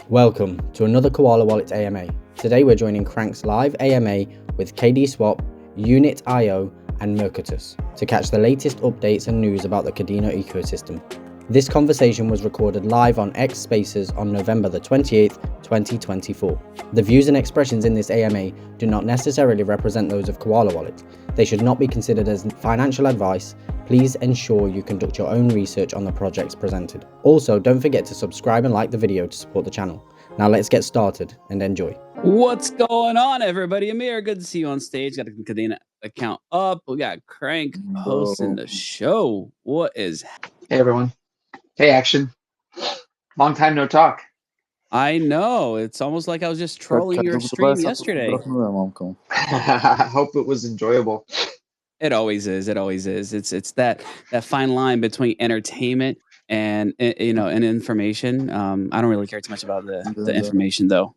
Welcome to another Koala Wallet AMA. Today we're joining Crankk's live AMA with KDSwap, Unitt and Mercatus to catch the latest updates and news about the Kadena ecosystem. This conversation was recorded live on X Spaces on November the 28th, 2024. The views and expressions in this AMA do not necessarily represent those of Koala Wallet. They should not be considered as financial advice. Please ensure you conduct your own research on the projects presented. Also, don't forget to subscribe and like the video to support the channel. Now let's get started and enjoy. What's going on, everybody? Amir, good to see you on stage. Got a Kadena account up. We got Crankk hosting the show. What is... Hey, everyone. Hey, Action. Long time no talk. I know. It's almost like I was just trolling your stream yesterday. I hope it was enjoyable. It always is. It always is. It's that fine line between entertainment and and information. I don't really care too much about the information though.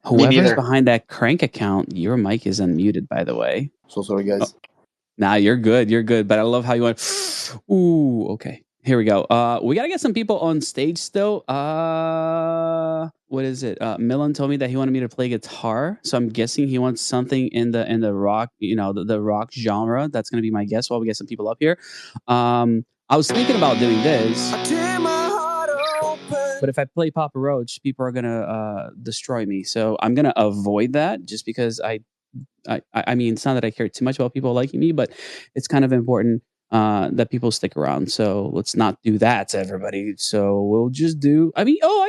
Whoever's behind that Crankk account, your mic is unmuted, by the way. So sorry, guys. Nah, you're good. You're good. But I love how you went. Ooh, okay. Here we go. We gotta get some people on stage still. What is it? Millen told me that he wanted me to play guitar, so I'm guessing he wants something in the rock, the rock genre. That's gonna be my guess while we get some people up here. I was thinking about doing this, but if I play Papa Roach, people are gonna destroy me. So I'm gonna avoid that just because I mean, it's not that I care too much about people liking me, but it's kind of important that people stick around. So let's not do that to everybody. So we'll just do, I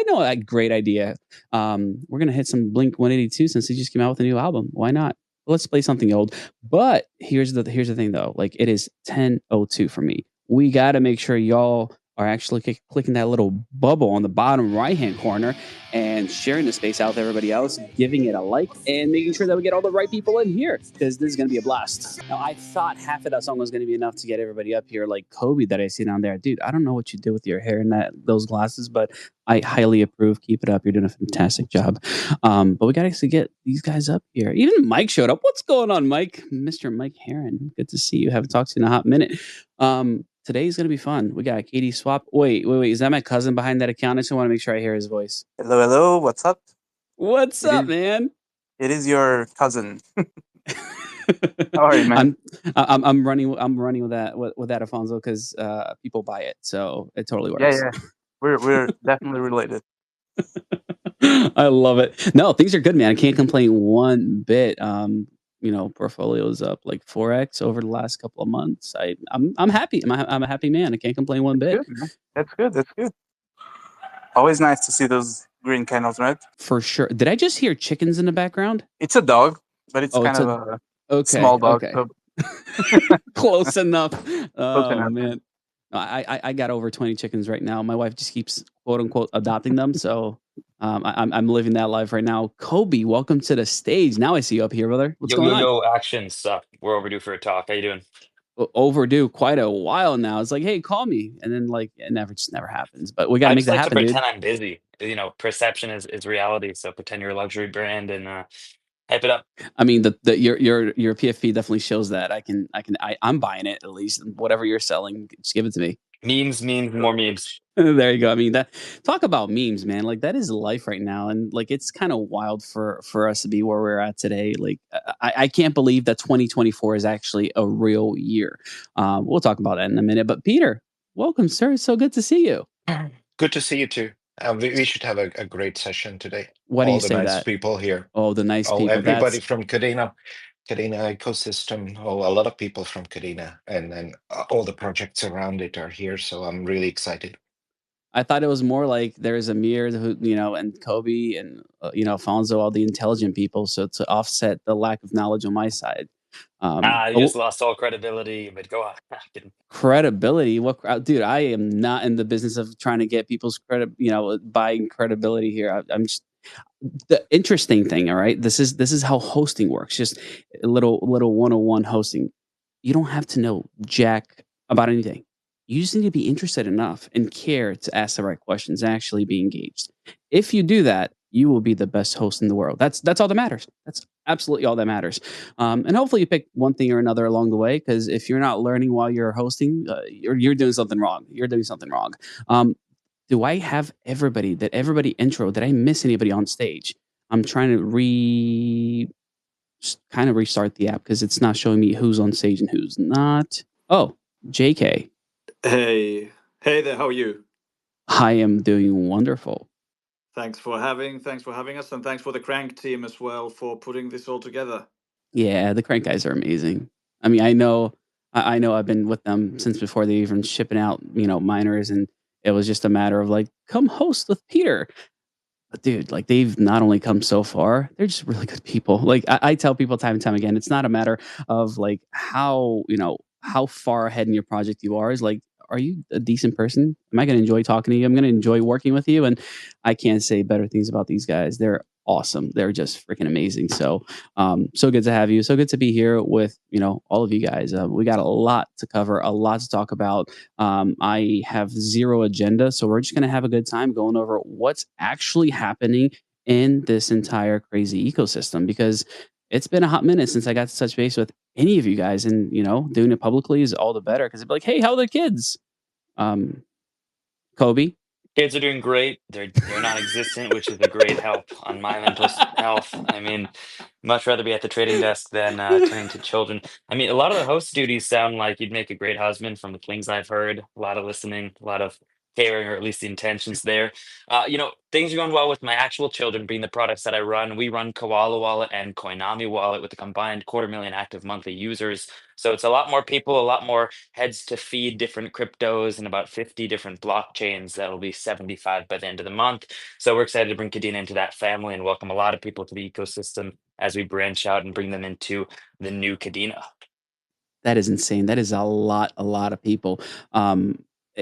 know a great idea. We're gonna hit some Blink 182 since he just came out with a new album. Why not? Let's play something old. But here's the thing though. Like, it is 10:02 for me. We gotta make sure y'all are actually clicking that little bubble on the bottom right-hand corner and sharing the space out to everybody else, giving it a like, and making sure that we get all the right people in here, because this is going to be a blast. Now, I thought half of that song was going to be enough to get everybody up here, like Kobe that I see down there. Dude, I don't know what you did with your hair and those glasses, but I highly approve. Keep it up. You're doing a fantastic job. But we got to actually get these guys up here. Even Mike showed up. What's going on, Mike? Mr. Mike Heron. Good to see you. Haven't talked to you in a hot minute. Today's going to be fun. We got KDSwap. Wait. Is that my cousin behind that account? I just want to make sure I hear his voice. Hello. What's up? What's up, man? It is your cousin. How are you, man? I'm running with that Alfonso, because people buy it, so it totally works. Yeah. We're definitely related. I love it. No, things are good, man. I can't complain one bit. Portfolio's up like 4x over the last couple of months. I'm happy. I'm a happy man. I can't complain one bit. That's good. Always nice to see those green candles, right? For sure. Did I just hear chickens in the background? It's a dog, but it's kind of a small dog. Okay. So. Close enough. Man. I got over 20 chickens right now. My wife just keeps quote unquote adopting them. So I'm living that life right now. Kobe, welcome to the stage. Now I see you up here, brother. What's going on? Yo, Action suck. We're overdue for a talk. How you doing? Overdue quite a while now. It's like, hey, call me, and then like it just never happens. But we gotta make that happen, dude. Pretend I'm busy. Perception is reality. So pretend you're a luxury brand and hype it up. I mean, your PFP definitely shows that. I'm buying it at least. Whatever you're selling, just give it to me. Memes, more memes. There you go. I mean, talk about memes, man. Like, that is life right now, and like it's kind of wild for us to be where we're at today. Like, I can't believe that 2024 is actually a real year. We'll talk about that in a minute. But Peter, welcome, sir. It's so good to see you. Good to see you too. We should have a great session today. What do you say? All the nice that people here. Oh, the nice people. Everybody from Kadena ecosystem. A lot of people from Kadena, and all the projects around it are here. So I'm really excited. I thought it was more like there's Amir, who, and Kobe and Alfonso, all the intelligent people. So to offset the lack of knowledge on my side. You just lost all credibility. But go on. Credibility? What, dude? I am not in the business of trying to get people's buying credibility here. I'm just the interesting thing. All right, this is how hosting works. Just a little 101 hosting. You don't have to know jack about anything. You just need to be interested enough and care to ask the right questions and actually be engaged. If you do that, you will be the best host in the world. That's all that matters. That's absolutely all that matters. And hopefully you pick one thing or another along the way, because if you're not learning while you're hosting, you're doing something wrong. You're doing something wrong. do I have everybody? Did everybody intro? Did I miss anybody on stage? I'm trying to kind of restart the app because it's not showing me who's on stage and who's not. Oh, JK. Hey, hey there. How are you? I am doing wonderful. Thanks for having us, and thanks for the Crankk team as well for putting this all together. Yeah, the Crank guys are amazing. I mean, I know I've been with them since before they even shipping out, miners, and it was just a matter of like, come host with Peter. But dude, like they've not only come so far, they're just really good people. Like I tell people time and time again, it's not a matter of like how far ahead in your project you are. Is like, are you a decent person? Am I going to enjoy talking to you? I'm going to enjoy working with you. And I can't say better things about these guys. They're awesome. They're just freaking amazing. So, so good to have you. So good to be here with all of you guys. We got a lot to cover, a lot to talk about. I have zero agenda, so we're just going to have a good time going over what's actually happening in this entire crazy ecosystem because it's been a hot minute since I got to touch base with any of you guys, and doing it publicly is all the better because it'd be like, hey, how are the kids? Kobe. Kids are doing great. They're non-existent, which is a great help on my mental health. I mean, much rather be at the trading desk than tending to children. I mean, a lot of the host duties sound like you'd make a great husband from the things I've heard. A lot of listening, a lot of caring, or at least the intentions there. Things are going well with my actual children being the products that I run. We run Koala Wallet and Koinami Wallet with a combined 250,000 active monthly users. So it's a lot more people, a lot more heads to feed different cryptos and about 50 different blockchains. That'll be 75 by the end of the month. So we're excited to bring Kadena into that family and welcome a lot of people to the ecosystem as we branch out and bring them into the new Kadena. That is insane. That is a lot of people.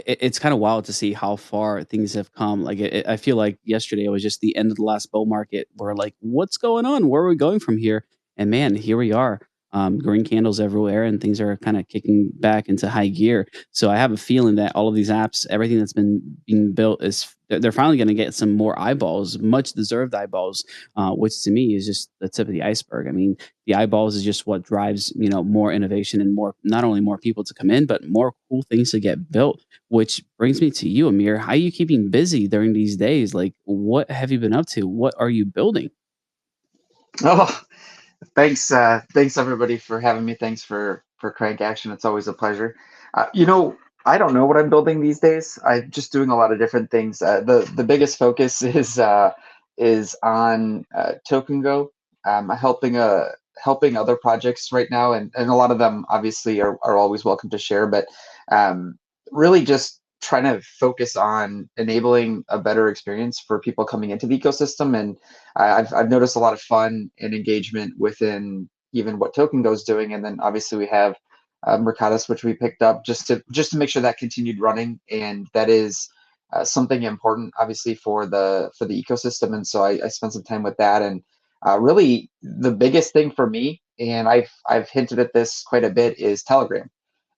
It's kind of wild to see how far things have come. Like, I feel like yesterday was just the end of the last bull market. We're like, what's going on? Where are we going from here? And man, here we are. Green candles everywhere, and things are kind of kicking back into high gear. So I have a feeling that all of these apps, everything that's been being built, is they're finally going to get some more eyeballs, much deserved eyeballs, which to me is just the tip of the iceberg. I mean, the eyeballs is just what drives more innovation and more, not only more people to come in, but more cool things to get built. Which brings me to you, Amir. How are you keeping busy during these days? Like, what have you been up to? What are you building? Oh, thanks. Thanks everybody for having me. Thanks for Crankk Action. It's always a pleasure. I don't know what I'm building these days. I'm just doing a lot of different things. The biggest focus is on Token Go. Helping other projects right now, and a lot of them obviously are always welcome to share, but really just trying to focus on enabling a better experience for people coming into the ecosystem. And I've noticed a lot of fun and engagement within even what Token Go is doing. And then obviously we have Mercatus, which we picked up just to make sure that continued running, and that is something important, obviously, for the ecosystem. And so I spent some time with that, and really the biggest thing for me, and I've hinted at this quite a bit, is Telegram.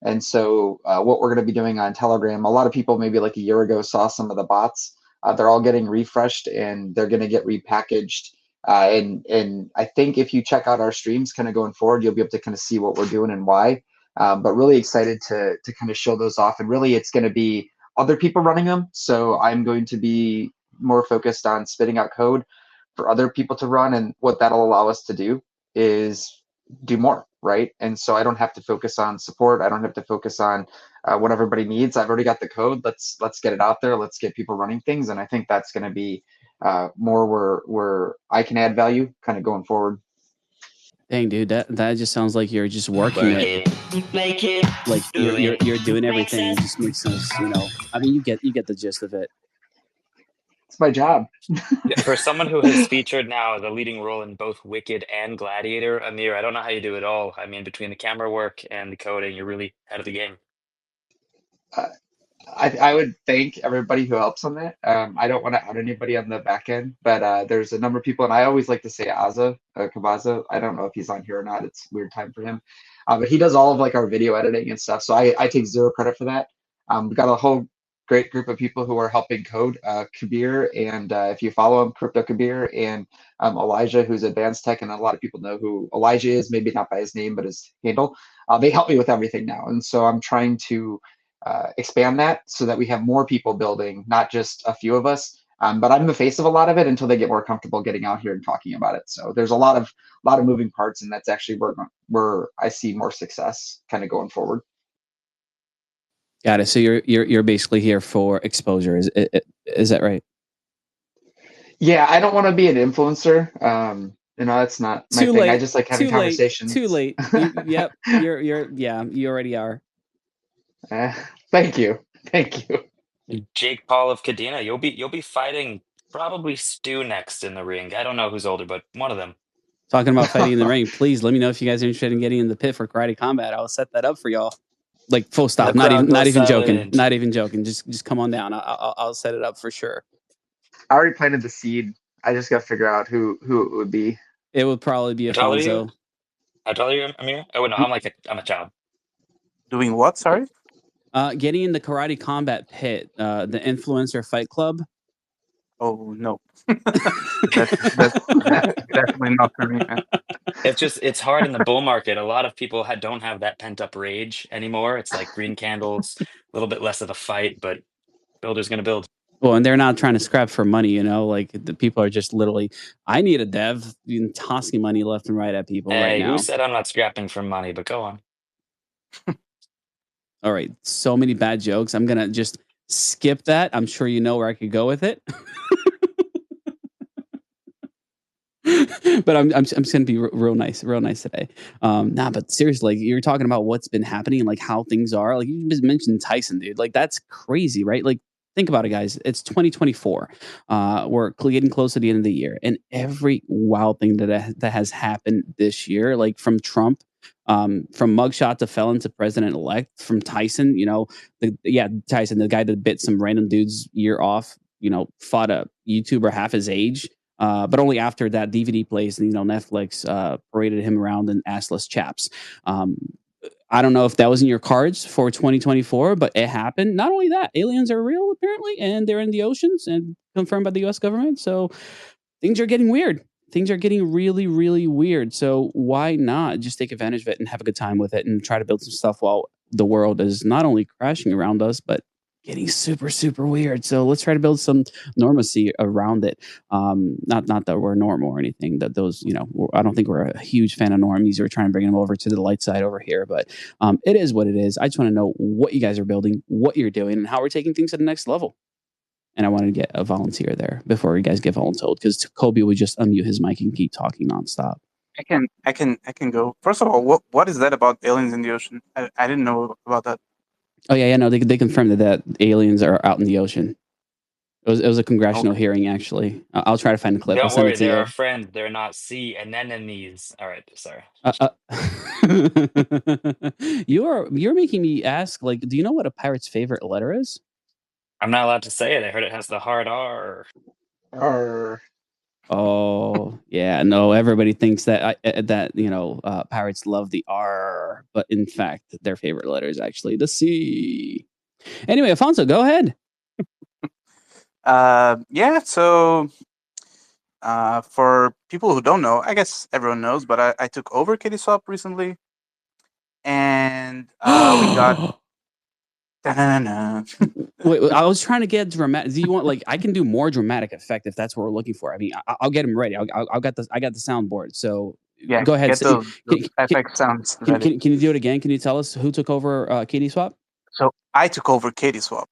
And so what we're going to be doing on Telegram, a lot of people maybe like a year ago saw some of the bots. They're all getting refreshed and they're going to get repackaged. And I think if you check out our streams kind of going forward, you'll be able to kind of see what we're doing and why. But really excited to kind of show those off. And really it's going to be other people running them. So I'm going to be more focused on spitting out code for other people to run. And what that'll allow us to do is do more, right? And so I don't have to focus on support. I don't have to focus on what everybody needs. I've already got the code. Let's get it out there. Let's get people running things. And I think that's going to be more where I can add value kind of going forward. Dang, dude, that just sounds like you're just working it. Like you're doing everything. It just makes sense, I mean, you get the gist of it. It's my job. Yeah, for someone who has featured now the leading role in both Wicked and Gladiator, Amir, I don't know how you do it all. I mean, between the camera work and the coding, you're really ahead of the game. I would thank everybody who helps on that. I don't want to out anybody on the back end, but there's a number of people, and I always like to say Kabaza. I don't know if he's on here or not. It's a weird time for him, but he does all of like our video editing and stuff. So I take zero credit for that. We've got a whole great group of people who are helping code. Kabir, and if you follow him, Crypto Kabir, and Elijah, who's advanced tech, and a lot of people know who Elijah is, maybe not by his name, but his handle. They help me with everything now, and so I'm trying to expand that so that we have more people building, not just a few of us. But I'm the face of a lot of it until they get more comfortable getting out here and talking about it. So there's a lot of moving parts, and that's actually where I see more success kind of going forward. Got it. So you're basically here for exposure. Is that right? Yeah, I don't want to be an influencer. That's not my Too thing. late. I just like having Too conversations. Late. Too late. Yep. You already are. Thank you. Thank you. Jake Paul of Kadena, you'll be fighting probably Stu next in the ring. I don't know who's older, but one of them. Talking about fighting in the ring, please let me know if you guys are interested in getting in the pit for karate combat. I'll set that up for y'all. Like full stop. The Not crowd even goes joking. silent. Not even joking. Just come on down. I'll set it up for sure. I already planted the seed. I just got to figure out who it would be. It would probably be How tall are you? Afonso. How tall are you, Amir? Oh no, I'm a child. Doing what? Sorry. Getting in the karate combat pit, the influencer fight club. Oh no, that's definitely not for me, man. It's hard in the bull market. A lot of people don't have that pent up rage anymore. It's like green candles, a little bit less of the fight, but builder's gonna build. Well, and they're not trying to scrap for money, like the people are just literally, I need a dev, tossing money left and right at people right Hey, now. who said I'm not scrapping for money? But go on. All right, so many bad jokes. I'm gonna just skip that. I'm sure you know where I could go with it. But I'm just gonna be real nice today. But seriously, like, you're talking about what's been happening, like how things are. Like you just mentioned Tyson, dude. Like that's crazy, right? Like think about it, guys. It's 2024. We're getting close to the end of the year, and every wild thing that has happened this year, like from Trump, from mugshot to felon to president elect, from Tyson, Tyson, the guy that bit some random dude's ear off, fought a YouTuber half his age. But only after that DVD plays, and Netflix paraded him around in assless chaps. I don't know if that was in your cards for 2024, but it happened. Not only that, aliens are real apparently, and they're in the oceans and confirmed by the U.S. government. So things are getting weird. Things are getting really, really weird. So why not just take advantage of it and have a good time with it and try to build some stuff while the world is not only crashing around us, but getting super, super weird. So let's try to build some normalcy around it. Not that we're normal or anything. That those, I don't think we're a huge fan of normies. We're trying to bring them over to the light side over here, but it is what it is. I just want to know what you guys are building, what you're doing, and how we're taking things to the next level. And I wanted to get a volunteer there before you guys get voluntold, because Kobe would just unmute his mic and keep talking nonstop. I can go. First of all, what is that about aliens in the ocean? I didn't know about that. Oh yeah, no, they confirmed that aliens are out in the ocean. It was a congressional hearing, actually. I'll try to find the clip. Don't I'll send worry, it to they're you. our friend. They're not sea anemones. All right, sorry. You're making me ask. Like, do you know what a pirate's favorite letter is? I'm not allowed to say it. I heard it has the hard R. Oh yeah, no. Everybody thinks that pirates love the R, but in fact, their favorite letter is actually the C. Anyway, Afonso, go ahead. So for people who don't know, I guess everyone knows, but I took over KDSwap recently, and we got. Wait, I was trying to get dramatic. Do you want, like, I can do more dramatic effect if that's what we're looking for. I mean, I'll get them ready. I got the soundboard. So Yeah, go ahead. Get those FX sounds ready. Can you do it again? Can you tell us who took over KDSwap? So I took over KDSwap.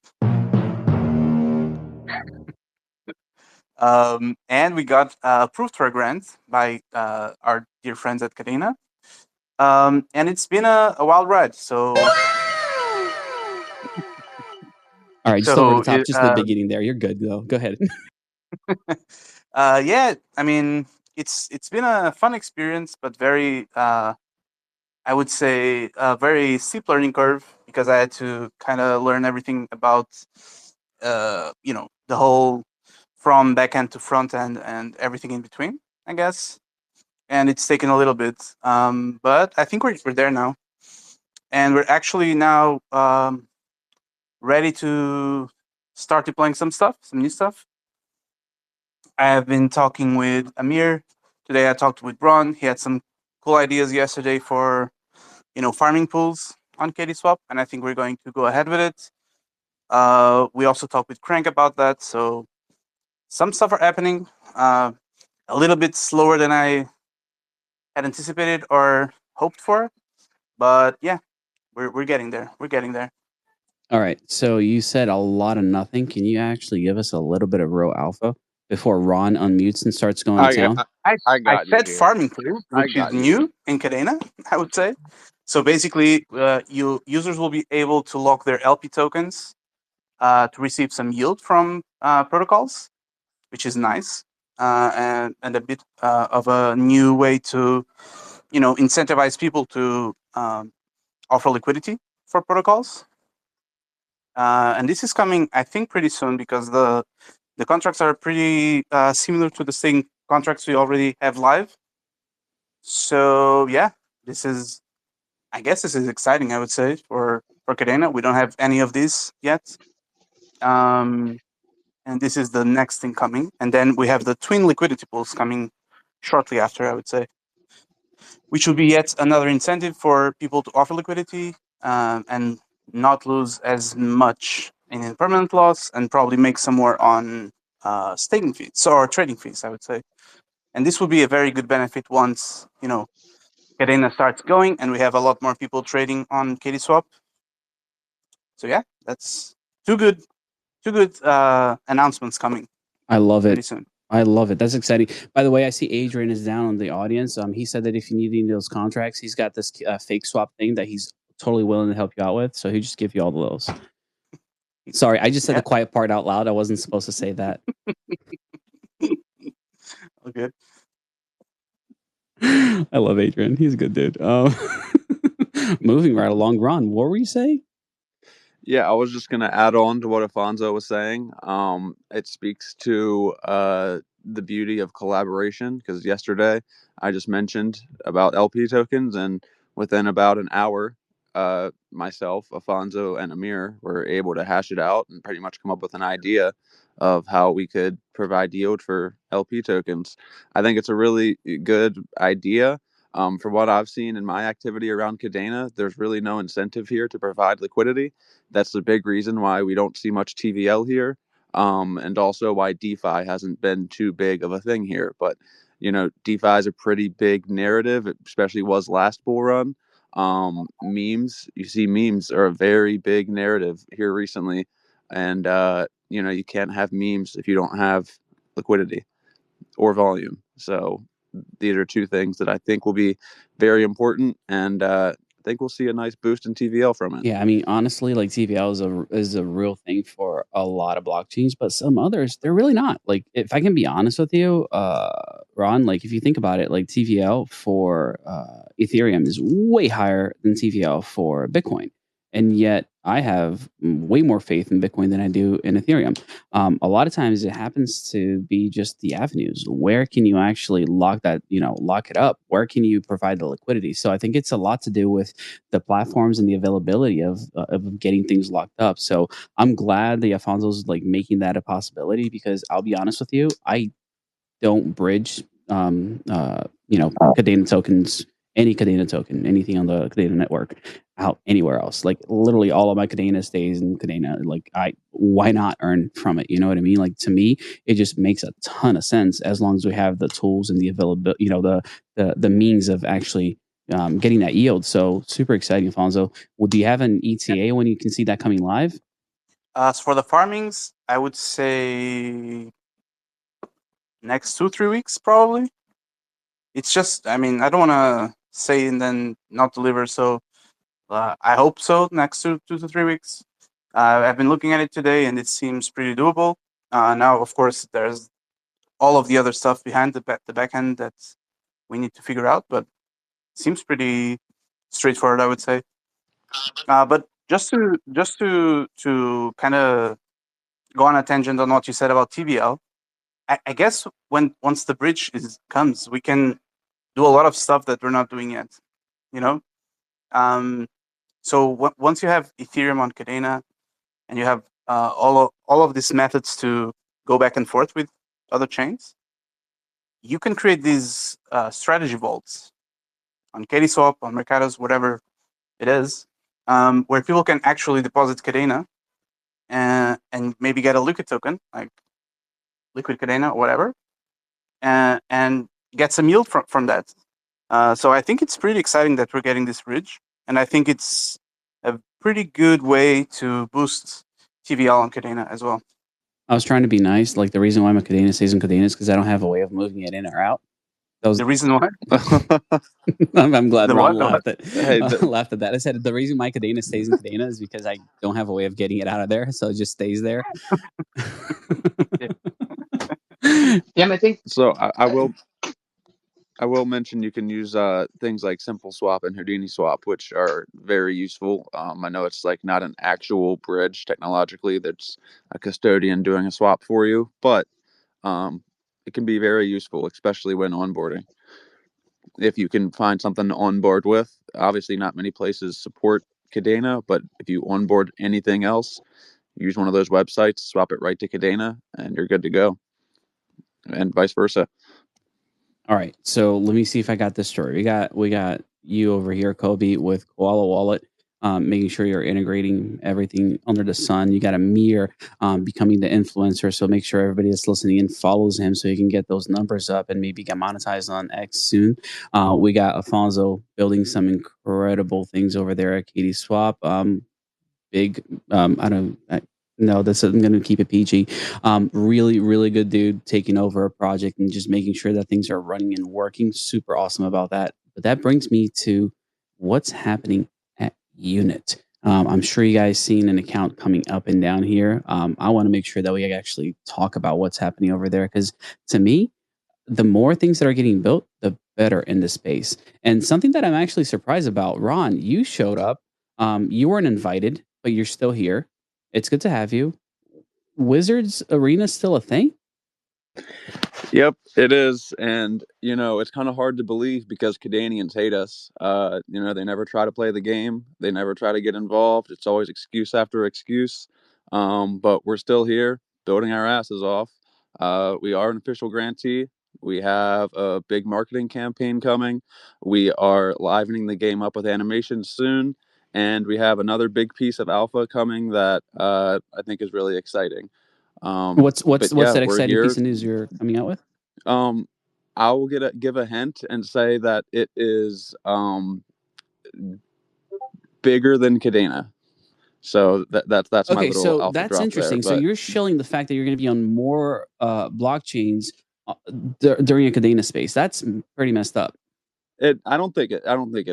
And we got approved for a grant by our dear friends at Kadena. And it's been a wild ride. So all right, just over the top, just the beginning there. You're good though. Go ahead. Yeah, I mean, it's been a fun experience, but very, I would say, a very steep learning curve, because I had to kind of learn everything about, the whole from back end to front end and everything in between, I guess. And it's taken a little bit, but I think we're there now, and we're actually now ready to start deploying some new stuff. I have been talking with Amir. Today I talked with Ron. He had some cool ideas yesterday for, farming pools. on KDSwap, and I think we're going to go ahead with it. We also talked with Crankk about that, so some stuff are happening. A little bit slower than I had anticipated or hoped for, but yeah, we're getting there. We're getting there. All right. So you said a lot of nothing. Can you actually give us a little bit of real alpha before Ron unmutes and starts going to town? I got you said here. farming tools, I which is got you. new in Kadena, I would say. So basically, users will be able to lock their LP tokens to receive some yield from protocols, which is nice, and a bit of a new way to, incentivize people to offer liquidity for protocols. And this is coming, I think, pretty soon because the contracts are pretty similar to the same contracts we already have live. So yeah, I guess this is exciting, I would say, for Kadena. We don't have any of these yet. And this is the next thing coming. And then we have the twin liquidity pools coming shortly after, I would say, which will be yet another incentive for people to offer liquidity and not lose as much in impermanent loss, and probably make some more on staking fees or trading fees, I would say. And this will be a very good benefit once, Kadena starts going and we have a lot more people trading on KDSwap. So yeah, that's two good announcements coming I love pretty it. soon. I love it. That's exciting. By the way, I see Adrian is down in the audience. He said that if you need any of those contracts, he's got this fake swap thing that he's totally willing to help you out with. So he'll just give you all of those. Sorry, I just said the quiet part out loud. I wasn't supposed to say that. Okay. I love Adrian. He's a good dude. Moving right along, Ron, what were you saying? Yeah, I was just going to add on to what Afonso was saying. It speaks to the beauty of collaboration, because yesterday I just mentioned about LP tokens, and within about an hour, myself, Afonso, and Amir were able to hash it out and pretty much come up with an idea of how we could provide yield for LP tokens. I think it's a really good idea. From what I've seen in my activity around Kadena, there's really no incentive here to provide liquidity. That's the big reason why we don't see much TVL here, and also why DeFi hasn't been too big of a thing here. But DeFi is a pretty big narrative. It especially was last bull run. Memes, you see, memes are a very big narrative here recently, and you can't have memes if you don't have liquidity or volume. So these are two things that I think will be very important, and I think we'll see a nice boost in TVL from it. Yeah, I mean, honestly, like TVL is a real thing for a lot of blockchains, but some others they're really not. Like, if I can be honest with you, Ron, like if you think about it, like TVL for Ethereum is way higher than TVL for Bitcoin, and yet I have way more faith in Bitcoin than I do in Ethereum. A lot of times it happens to be just the avenues. Where can you actually lock that, lock it up? Where can you provide the liquidity? So I think it's a lot to do with the platforms and the availability of getting things locked up. So I'm glad the Afonso's like making that a possibility, because I'll be honest with you, I don't bridge, Kadena tokens, any Kadena token, anything on the Kadena network out anywhere else. Like literally all of my Kadena stays in Kadena. Like why not earn from it? You know what I mean? Like to me, it just makes a ton of sense as long as we have the tools and the availability, the means of actually getting that yield. So super exciting, Afonso. Well, do you have an ETA when you can see that coming live? As for the farmings, I would say next 2-3 weeks probably. It's just, I mean, I don't want to say and then not deliver. So I hope so. Next 2 to 3 weeks. I've been looking at it today, and it seems pretty doable. Now, of course, there's all of the other stuff behind the back end that we need to figure out, but it seems pretty straightforward, I would say. But just to kind of go on a tangent on what you said about TVL, I guess once the bridge comes, we can do a lot of stuff that we're not doing yet. So once you have Ethereum on Kadena and you have all of these methods to go back and forth with other chains, you can create these strategy vaults on KDSwap, on Mercatus, whatever it is, where people can actually deposit Kadena and maybe get a liquid token, like liquid Kadena or whatever, and get some yield from that. So I think it's pretty exciting that we're getting this bridge, and I think it's a pretty good way to boost TVL on Kadena as well. I was trying to be nice. Like, the reason why my Kadena stays in Kadena is because I don't have a way of moving it in or out. That was The reason why. I'm glad The Ron what? laughed at Hey, laughed at that. I said the reason my Kadena stays in Kadena is because I don't have a way of getting it out of there, so it just stays there. Yeah, and I think so I will mention you can use things like Simple Swap and Houdini Swap, which are very useful. I know it's like not an actual bridge technologically, that's a custodian doing a swap for you, but it can be very useful, especially when onboarding. If you can find something to onboard with, obviously not many places support Kadena, but if you onboard anything else, use one of those websites, swap it right to Kadena, and you're good to go, and vice versa. All right, so let me see if I got this story. We got you over here, Kobe, with Koala Wallet, making sure you're integrating everything under the sun. You got Amir becoming the influencer, so make sure everybody that's listening in follows him so you can get those numbers up and maybe get monetized on X soon. We got Alfonso building some incredible things over there at KDSwap. Big, I don't. No, I'm going to keep it PG. Really, really good dude taking over a project and just making sure that things are running and working. Super awesome about that. But that brings me to what's happening at Unitt. I'm sure you guys seen an account coming up and down here. I want to make sure that we actually talk about what's happening over there, because to me, the more things that are getting built, the better in the space. And something that I'm actually surprised about, Ron, you showed up. You weren't invited, but you're still here. It's good to have you. Wizards Arena still a thing? Yep, it is, and it's kind of hard to believe because Kadenians hate us. They never try to play the game. They never try to get involved. It's always excuse after excuse. But we're still here, building our asses off. We are an official grantee. We have a big marketing campaign coming. We are livening the game up with animations soon, and we have another big piece of alpha coming that I think is really exciting. What's that exciting here. piece of news you're coming out with? I will give a hint and say that it is bigger than Kadena. So that's my Okay, little so alpha that's drop interesting. there. So you're showing the fact that you're going to be on more blockchains during a Kadena space. That's pretty messed up. I don't think it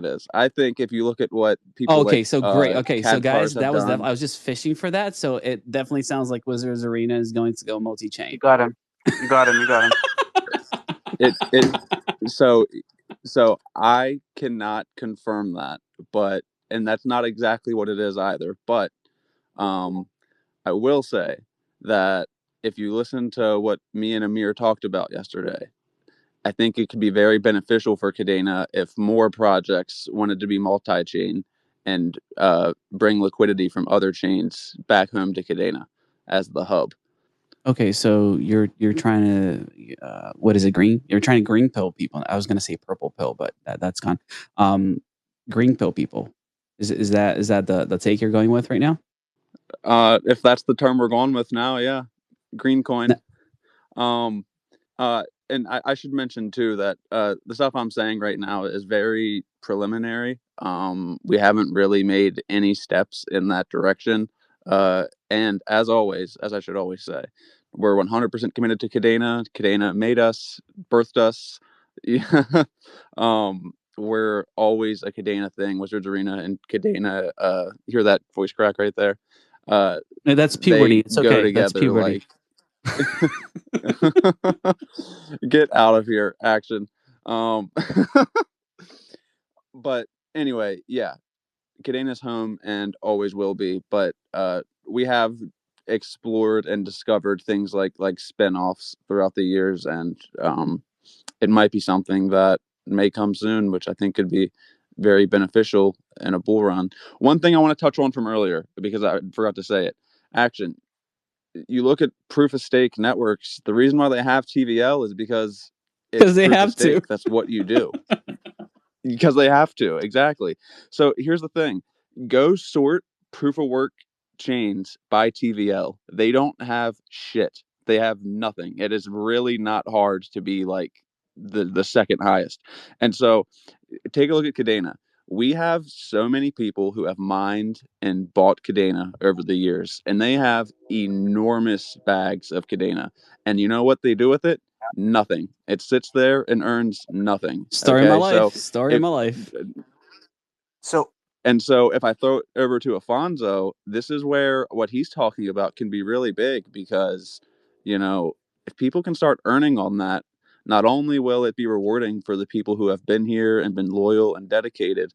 is. I think if you look at what people okay, so great. Okay, so guys, that was done, I was just fishing for that. So it definitely sounds like Wizards Arena is going to go multi-chain. You got him. You got him. So I cannot confirm that, and that's not exactly what it is either. But I will say that if you listen to what me and Amir talked about yesterday, I think it could be very beneficial for Kadena if more projects wanted to be multi-chain and bring liquidity from other chains back home to Kadena as the hub. Okay, so you're trying to what is it? Green? You're trying to green pill people. I was going to say purple pill, but that's gone. Green pill people. Is that the take you're going with right now? If that's the term we're going with now, yeah, green coin. And I should mention too that the stuff I'm saying right now is very preliminary. We haven't really made any steps in that direction. And as always, as I should always say, we're 100% committed to Kadena. Kadena made us, birthed us. We're always a Kadena thing. Wizards Arena and Kadena. Hear that voice crack right there? No, that's puberty. It's okay. Together, that's puberty. Get out of here, action. But anyway, yeah, Kadena's home and always will be. But we have explored and discovered things like spin-offs throughout the years, and it might be something that may come soon, which I think could be very beneficial in a bull run. One thing I want to touch on from earlier, because I forgot to say it, action. You look at proof of stake networks, the reason why they have TVL is because they have to. That's what you do. Because they have to, exactly. So here's the thing. go sort proof of work chains by TVL. They don't have shit. They have nothing. It is really not hard to be like the second highest. And so take a look at Kadena. We have so many people who have mined and bought Kadena over the years, and they have enormous bags of Kadena. And you know what they do with it? Nothing. It sits there and earns nothing. Story of my life. So Story of my life. So and so if I throw it over to Afonso, this is where what he's talking about can be really big because, you know, if people can start earning on that, not only will it be rewarding for the people who have been here and been loyal and dedicated,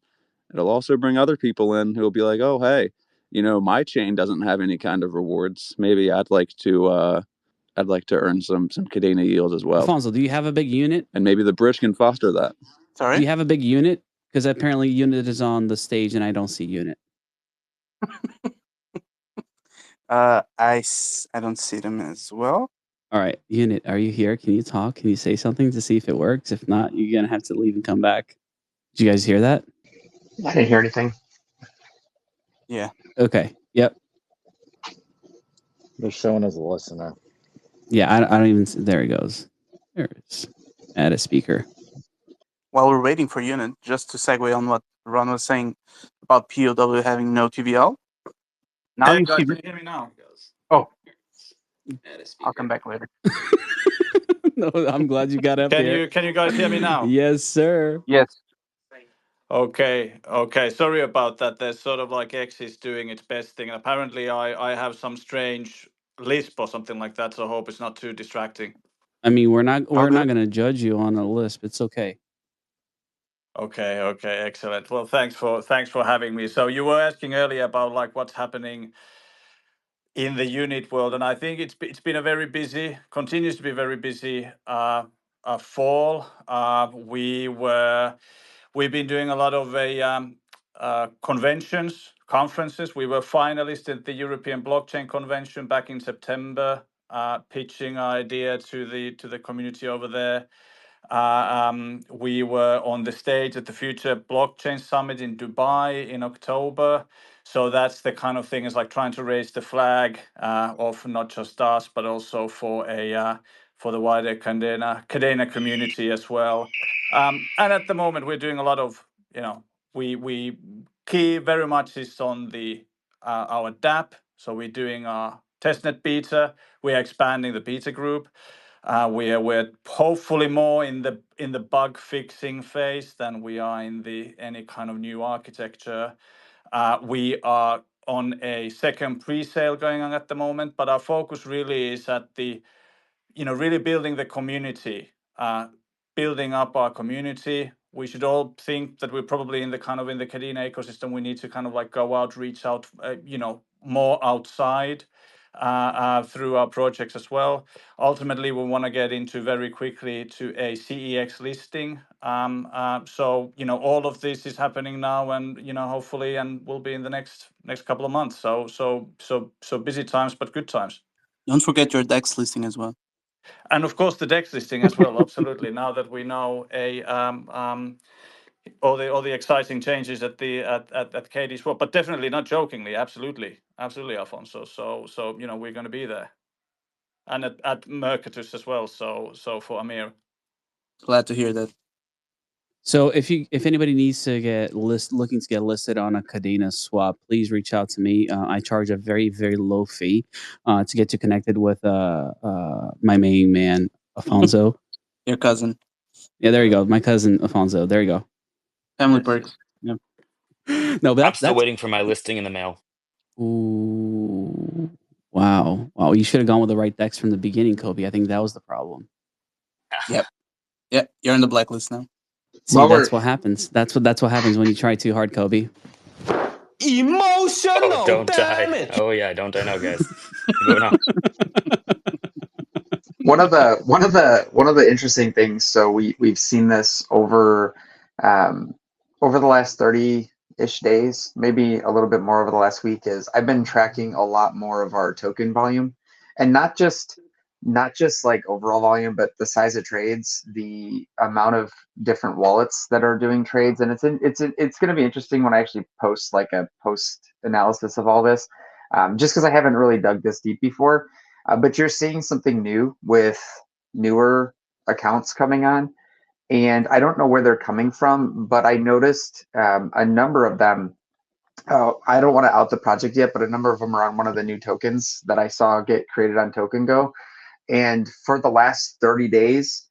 it'll also bring other people in who will be like, oh, hey, you know, my chain doesn't have any kind of rewards. Maybe I'd like to earn some Kadena yields as well. Alfonso, do you have a big unit? And maybe the bridge can foster that. sorry. Do you have a big unit? Because apparently Unit is on the stage and I don't see Unit. I don't see them as well. All right, Unit, are you here? Can you talk? Can you say something to see if it works? If not, you're going to have to leave and come back. Did you guys hear that? I didn't hear anything. Yeah. Okay. Yep. They're showing as a listener. Yeah, I don't even... There he goes. There it is. Add a speaker. While we're waiting for Unit, just to segue on what Ron was saying about POW having no TVL. Now Hey you guys, see. can you hear me now? Oh, I'll come back later. No, I'm glad you got up here. Can you guys hear me now? Yes, sir. Yes. Okay. Sorry about that. There's sort of like X is doing its best thing. Apparently, I have some strange lisp or something like that. So I hope it's not too distracting. I mean, we're not good. going to judge you on a lisp. It's okay. Okay, excellent. Well, thanks for having me. So you were asking earlier about like what's happening in the unit world, and I think it's been a very busy, continues to be very busy fall. We've been doing a lot of conferences. We were finalists at the European Blockchain Convention back in September, pitching our idea to the community over there. We were on the stage at the Future Blockchain Summit in Dubai in October. So that's the kind of thing, is like trying to raise the flag of not just us, but also for the wider Kadena community as well. And at the moment, we're doing a lot of, we key very much is on the our DApp. So we're doing our testnet beta. We're expanding the beta group. We're hopefully more in the bug fixing phase than we are in any kind of new architecture. We are on a second pre-sale going on at the moment, but our focus really is at really building the community, building up our community. We should all think that we're probably in the Kadena ecosystem. We need to kind of like go out, reach out, more outside through our projects as well. Ultimately, we want to get into very quickly to a CEX listing. So all of this is happening now, and hopefully, and will be in the next couple of months. So busy times, but good times. Don't forget your DEX listing as well. And of course, the DEX listing as well. Absolutely. Now that we know all the exciting changes at KDSwap, but definitely not jokingly. Absolutely, Alfonso. So we're going to be there, and at Mercatus as well. So for Amir. Glad to hear that. So if anybody needs to looking to get listed on a Kadena swap, please reach out to me. I charge a very, very low fee to get you connected with my main man, Afonso. Your cousin. Yeah, there you go. My cousin, Afonso. There you go. Family perks. Yeah. No, but I'm still waiting for my listing in the mail. Ooh, wow. You should have gone with the right decks from the beginning, Kobe. I think that was the problem. Yep. Yeah, you're on the blacklist now. See, that's what happens. That's what happens when you try too hard, Kobe. Oh, don't die. Oh yeah, don't die now, guys. Going on. One of the interesting things. So we've seen this over the last 30-ish days, maybe a little bit more over the last week. Is I've been tracking a lot more of our token volume, and not just not just like overall volume, but the size of trades, the amount of different wallets that are doing trades, and it's going to be interesting when I actually post like a post analysis of all this, just because I haven't really dug this deep before. But you're seeing something new with newer accounts coming on, and I don't know where they're coming from, but I noticed a number of them. Oh, I don't want to out the project yet, but a number of them are on one of the new tokens that I saw get created on TokenGo. And for the last 30 days,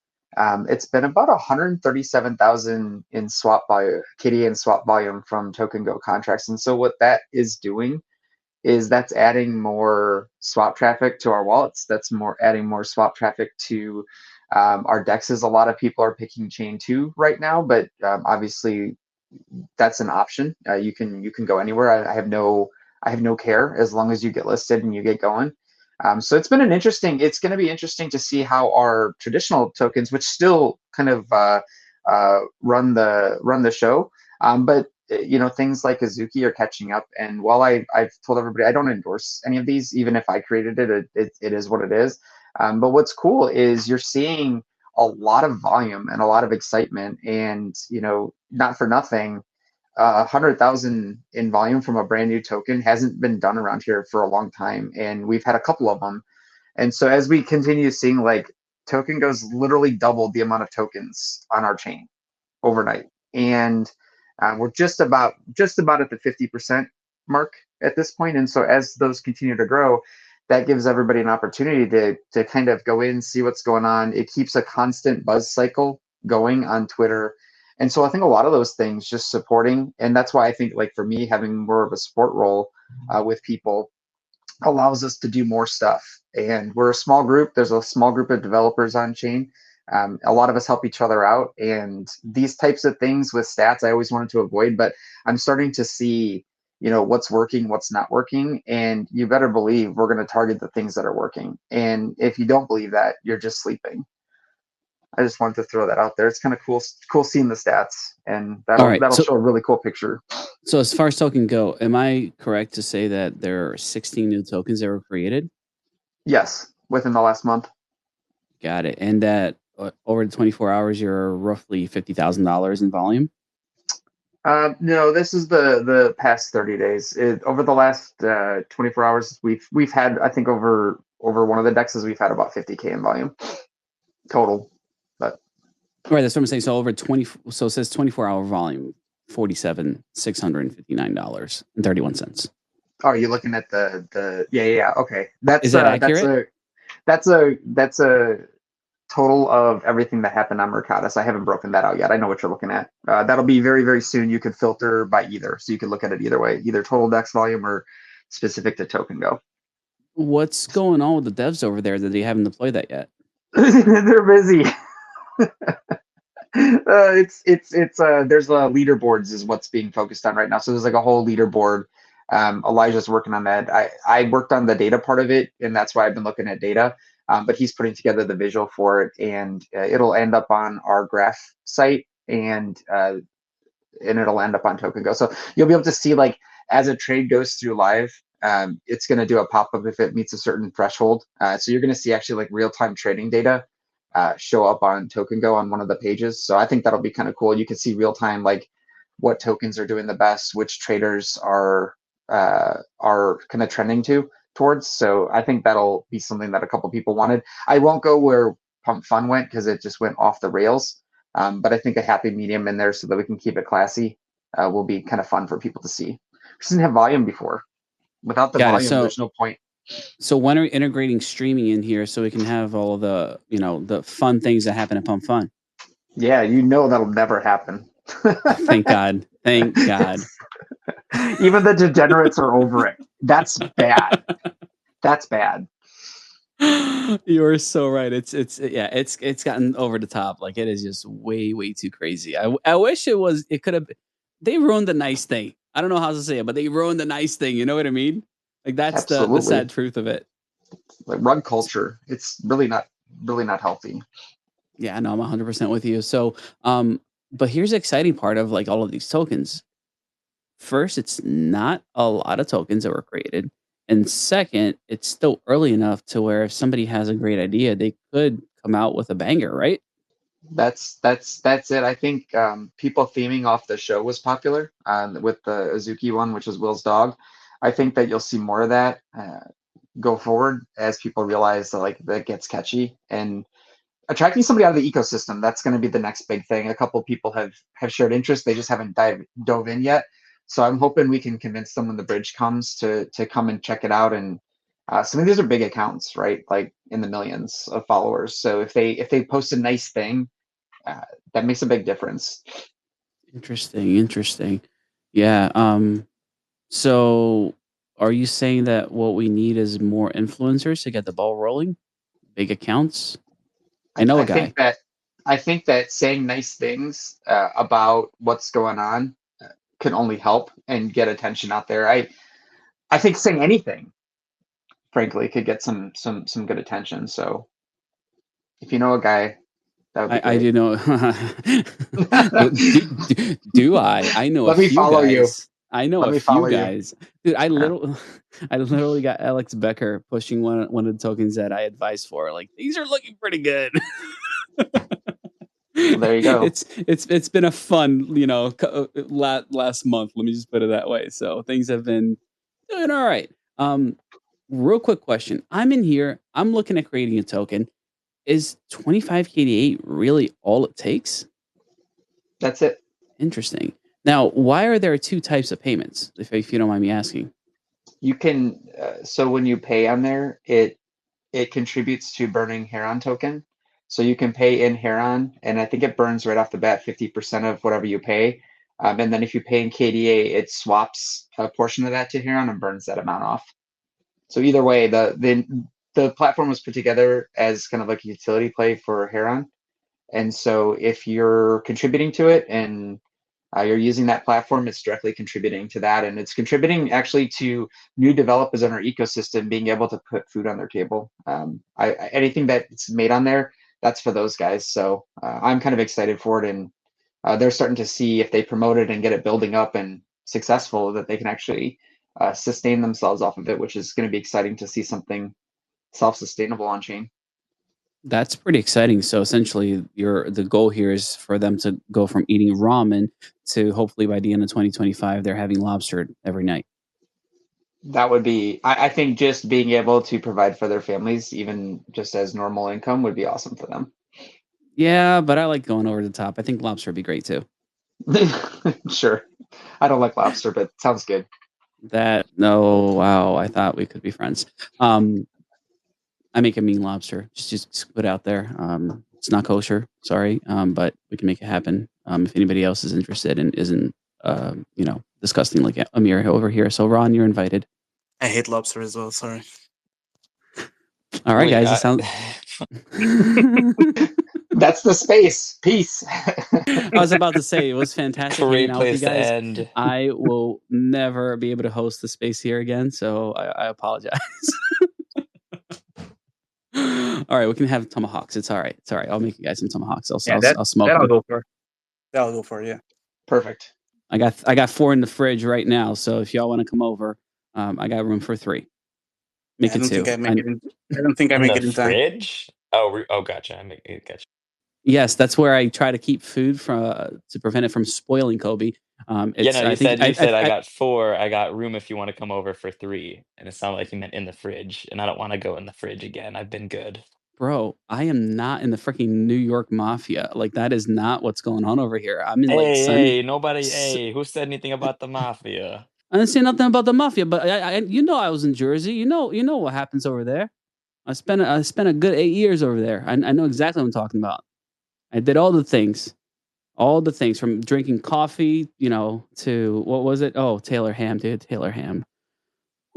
it's been about 137,000 in swap volume, KDA swap volume from TokenGo contracts. And so what that is doing is that's adding more swap traffic to our wallets. That's adding more swap traffic to our dexes. A lot of people are picking chain 2 right now, but obviously that's an option. You can go anywhere. I have no care as long as you get listed and you get going. So it's going to be interesting to see how our traditional tokens, which still kind of run the show, but things like Azuki are catching up. And while I've told everybody I don't endorse any of these, even if I created it is what it is. But what's cool is you're seeing a lot of volume and a lot of excitement, and not for nothing, 100,000 in volume from a brand new token hasn't been done around here for a long time, and we've had a couple of them. And so as we continue seeing, like, TokenGo's literally doubled the amount of tokens on our chain overnight, and we're just about at the 50% mark at this point. And so as those continue to grow, that gives everybody an opportunity to kind of go in, see what's going on. It keeps a constant buzz cycle going on Twitter. And so I think a lot of those things just supporting, and that's why I think, like, for me, having more of a support role with people allows us to do more stuff. And we're a small group. There's a small group of developers on chain. A lot of us help each other out. And these types of things with stats, I always wanted to avoid, but I'm starting to see, what's working, what's not working. And you better believe we're going to target the things that are working. And if you don't believe that, you're just sleeping. I just wanted to throw that out there. It's kind of cool seeing the stats, and that'll show a really cool picture. So as far as TokenGo, am I correct to say that there are 16 new tokens that were created? Yes, within the last month. Got it. And that over the 24 hours, you're roughly $50,000 in volume? No, this is the past 30 days. Over the last 24 hours, we've had, I think, over one of the dexes, we've had about 50K in volume total. But right, that's what I'm saying. So over 20, so it says 24-hour volume, $47,659.31. Oh, are you looking at the yeah, okay. Is that accurate? That's a total of everything that happened on Mercatus. I haven't broken that out yet. I know what you're looking at. That'll be very, very soon. You could filter by either, so you could look at it either way, either total dex volume or specific to TokenGo. What's going on with the devs over there that they haven't deployed that yet? They're busy. There's leaderboards is what's being focused on right now. So there's like a whole leaderboard. Elijah's working on that. I worked on the data part of it, and that's why I've been looking at data. But he's putting together the visual for it, and it'll end up on our graph site, and it'll end up on TokenGo. So you'll be able to see, like, as a trade goes through live, it's going to do a pop-up if it meets a certain threshold. So you're going to see actually like real-time trading data show up on TokenGo on one of the pages. So I think that'll be kind of cool. You can see real-time, like, what tokens are doing the best, which traders are kind of trending towards. So I think that'll be something that a couple people wanted. I won't go where Pump Fun went because it just went off the rails. But I think a happy medium in there so that we can keep it classy will be kind of fun for people to see. We didn't have volume before. Without the volume, there's no point. So when are we integrating streaming in here so we can have all of the, the fun things that happen at Pump Fun? Yeah, that'll never happen. Thank God. Thank God. Even the degenerates are over it. That's bad. That's bad. You're so right. It's gotten over the top. Like, it is just way, way too crazy. I wish it could have. They ruined the nice thing. I don't know how to say it, but they ruined the nice thing. You know what I mean? Like, that's the sad truth of it. Like rug culture. It's really not healthy. Yeah, no, I'm 100% with you. So, but here's the exciting part of, like, all of these tokens. First, it's not a lot of tokens that were created. And second, it's still early enough to where if somebody has a great idea, they could come out with a banger, right? That's it. I think people theming off the show was popular with the Azuki one, which was Will's dog. I think that you'll see more of that go forward as people realize that that gets catchy, and attracting somebody out of the ecosystem. That's going to be the next big thing. A couple of people have shared interest. They just haven't dove in yet. So I'm hoping we can convince them when the bridge comes to come and check it out. And some of these are big accounts, right? Like in the millions of followers. So if they post a nice thing, that makes a big difference. Interesting. Yeah. So are you saying that what we need is more influencers to get the ball rolling? Big accounts? I know a guy. I think that saying nice things about what's going on can only help and get attention out there. I think saying anything, frankly, could get some good attention. So if you know a guy, that would be I do know. do I? I know Let a me few follow you. guys. I know Let a me few follow you. guys. Dude, I literally got Alex Becker pushing one of the tokens that I advised for. Like, these are looking pretty good. Well, there you go. It's been a fun, last month. Let me just put it that way. So things have been doing all right. Real quick question. I'm in here. I'm looking at creating a token. Is 25 KD8 really all it takes? That's it. Interesting. Now, why are there two types of payments, if you don't mind me asking? You can so when you pay on there, it contributes to burning Heron token. So you can pay in Heron, and I think it burns right off the bat 50% of whatever you pay. And then if you pay in KDA, it swaps a portion of that to Heron and burns that amount off. So either way, the platform was put together as kind of like a utility play for Heron. And so if you're contributing to it and you're using that platform, it's directly contributing to that. And it's contributing actually to new developers in our ecosystem being able to put food on their table. Anything that's made on there, that's for those guys. So I'm kind of excited for it. And they're starting to see if they promote it and get it building up and successful, that they can actually sustain themselves off of it, which is going to be exciting to see something self-sustainable on chain. That's pretty exciting. So essentially, the goal here is for them to go from eating ramen to hopefully by the end of 2025, they're having lobster every night. That would be, I think, just being able to provide for their families, even just as normal income, would be awesome for them. Yeah, but I like going over the top. I think lobster would be great too. Sure. I don't like lobster, but sounds good. Wow, I thought we could be friends. I make a mean lobster. Just put it out there. It's not kosher, sorry, but we can make it happen. If anybody else is interested and isn't, disgusting like Amir over here. So Ron, you're invited. I hate lobster as well. Sorry. All right, guys. It sounds. That's the space. Peace. I was about to say it was fantastic hanging Great out with you place to guys. end. I will never be able to host the space here again, so I apologize. All right, we can have tomahawks. It's all right. It's all right. I'll make you guys some tomahawks. I'll smoke That'll them. go for. That'll go for it. Yeah. Perfect. I got 4 in the fridge right now, so if y'all want to come over, I got room for 3. Make it 2. I don't think I make it in time. Fridge? Oh, gotcha. Gotcha. Yes, that's where I try to keep food to prevent it from spoiling, Kobe. You said I got 4. I got room if you want to come over for 3, and it sounded like you meant in the fridge, and I don't want to go in the fridge again. I've been good. Bro, I am not in the freaking New York mafia. Like, that is not what's going on over here. I'm in Hey, who said anything about the mafia? I didn't say nothing about the mafia, but I was in Jersey. You know what happens over there. I spent a good 8 years over there. I know exactly what I'm talking about. I did all the things from drinking coffee, to what was it? Oh, Taylor Ham, dude, Taylor Ham.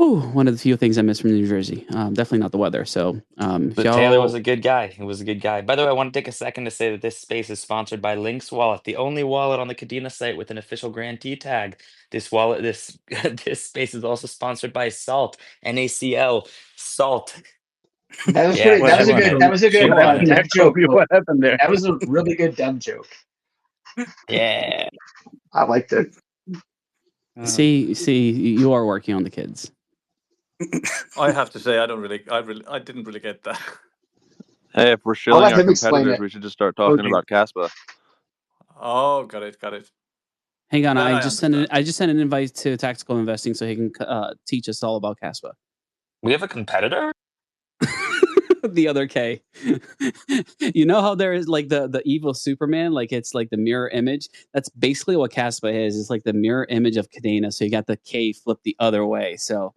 Ooh, one of the few things I miss from New Jersey. Definitely not the weather. So, But Taylor was a good guy. He was a good guy. By the way, I want to take a second to say that this space is sponsored by Lynx Wallet, the only wallet on the Kadena site with an official grantee tag. This space is also sponsored by Salt, NaCl, Salt. That was Yeah, pretty. That was a good. That was a good dumb joke. What happened there? That was a really good dumb joke. Yeah. I liked it. See, you are working on the kids. I have to say, I didn't really get that. Hey, if we're I'll shilling let our him explain competitors, it. we should just start talking Okay. about Caspa. Oh, got it. Hang on, Then I I just sent understand. an invite to Tactical Investing so he can teach us all about Caspa. We have a competitor? The other K. You know how there is like the evil Superman, like it's like the mirror image. That's basically what Caspa is. It's like the mirror image of Kadena. So you got the K flipped the other way. So,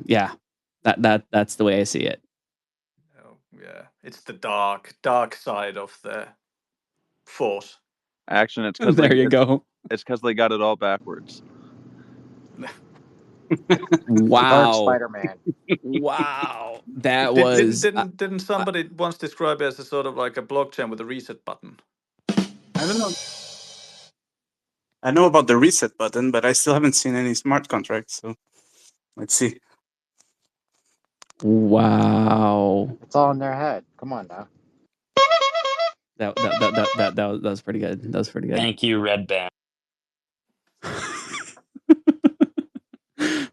yeah, that's the way I see it. Oh, yeah, it's the dark side of the force. Action. It's because There you go. it's because they got it all backwards. Dark Wow, Spider-Man. wow, that was Didn't somebody once describe it as a sort of like a blockchain with a reset button? I don't know. I know about the reset button, but I still haven't seen any smart contracts. So let's see. wow. It's all in their head. Come on now. That was pretty good. That was pretty good. Thank you, Red Band.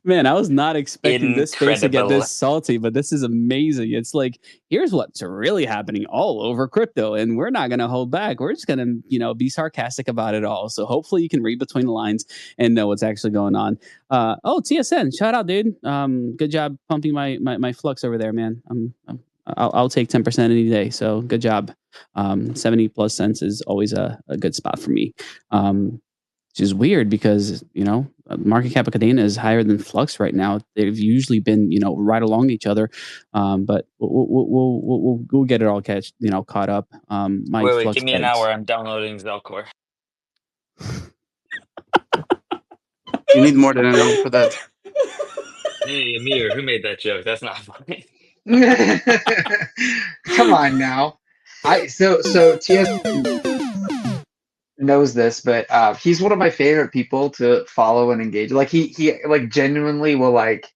Man, I was not expecting this space to get Incredible. this salty, but this is amazing. It's like, here's what's really happening all over crypto, and we're not going to hold back. We're just going to, be sarcastic about it all. So hopefully you can read between the lines and know what's actually going on. TSN, shout out, dude. Good job pumping my flux over there, man. I'll take 10% any day. So good job. 70 plus cents is always a good spot for me. Which is weird because market cap of Kadena is higher than Flux right now. They've usually been right along each other, but we'll get it all caught up. My Wait, Flux give me an bets. hour. I'm downloading Zelcore. You need more than an hour for that. Hey, Amir, who made that joke? That's not funny. Come on now. So TS knows this, but he's one of my favorite people to follow and engage. Like he like genuinely will like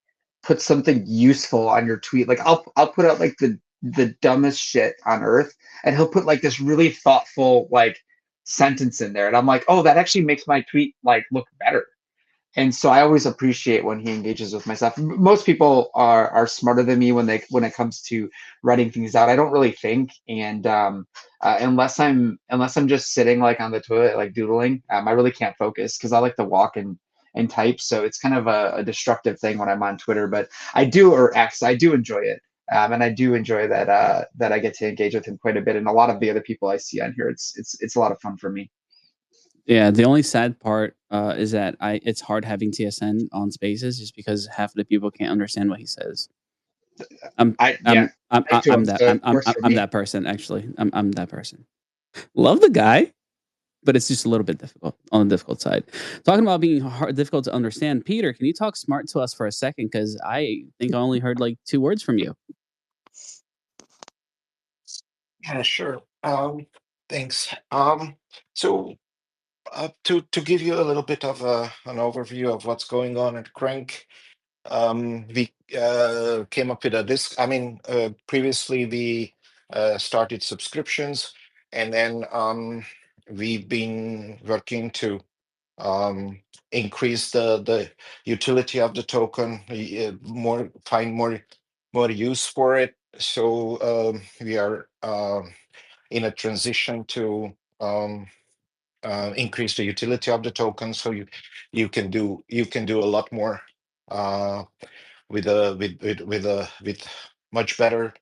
put something useful on your tweet. Like I'll put out like the dumbest shit on earth, and he'll put like this really thoughtful like sentence in there, and I'm like, oh, that actually makes my tweet like look better. And so I always appreciate when he engages with my stuff. Most people are smarter than me when it comes to writing things out. I don't really think, and unless I'm just sitting like on the toilet like doodling, I really can't focus because I like to walk and type. So it's kind of a destructive thing when I'm on Twitter. But I do, or X, I do enjoy it. And I do enjoy that I get to engage with him quite a bit, and a lot of the other people I see on here. It's a lot of fun for me. Yeah, the only sad part is that it's hard having TSN on Spaces just because half of the people can't understand what he says. I'm that person actually. I'm that person. Love the guy, but it's just a little bit difficult on the difficult side. Talking about being difficult to understand, Peter, can you talk smart to us for a second? Because I think I only heard like 2 words from you. Yeah, sure. Thanks. So to give you a little bit of an overview of what's going on at Crankk, we came up with this. Previously we started subscriptions, and then we've been working to increase the utility of the token, find more use for it. So we are in a transition to increase the utility of the token, so you can do a lot more with much better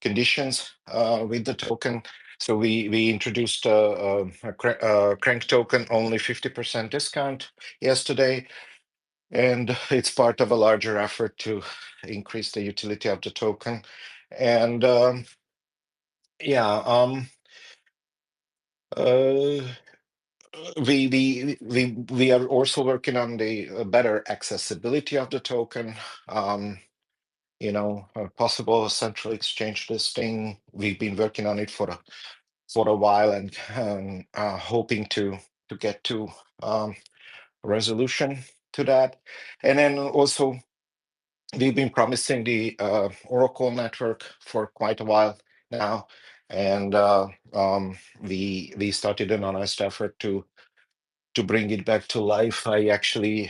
conditions with the token. So we introduced a Crankk token, only 50% discount yesterday, and it's part of a larger effort to increase the utility of the token. And we are also working on the better accessibility of the token. A possible central exchange listing. We've been working on it for a while, and hoping to get to resolution to that. And then also we've been promising the Oracle network for quite a while now, and we started an honest effort to bring it back to life. I actually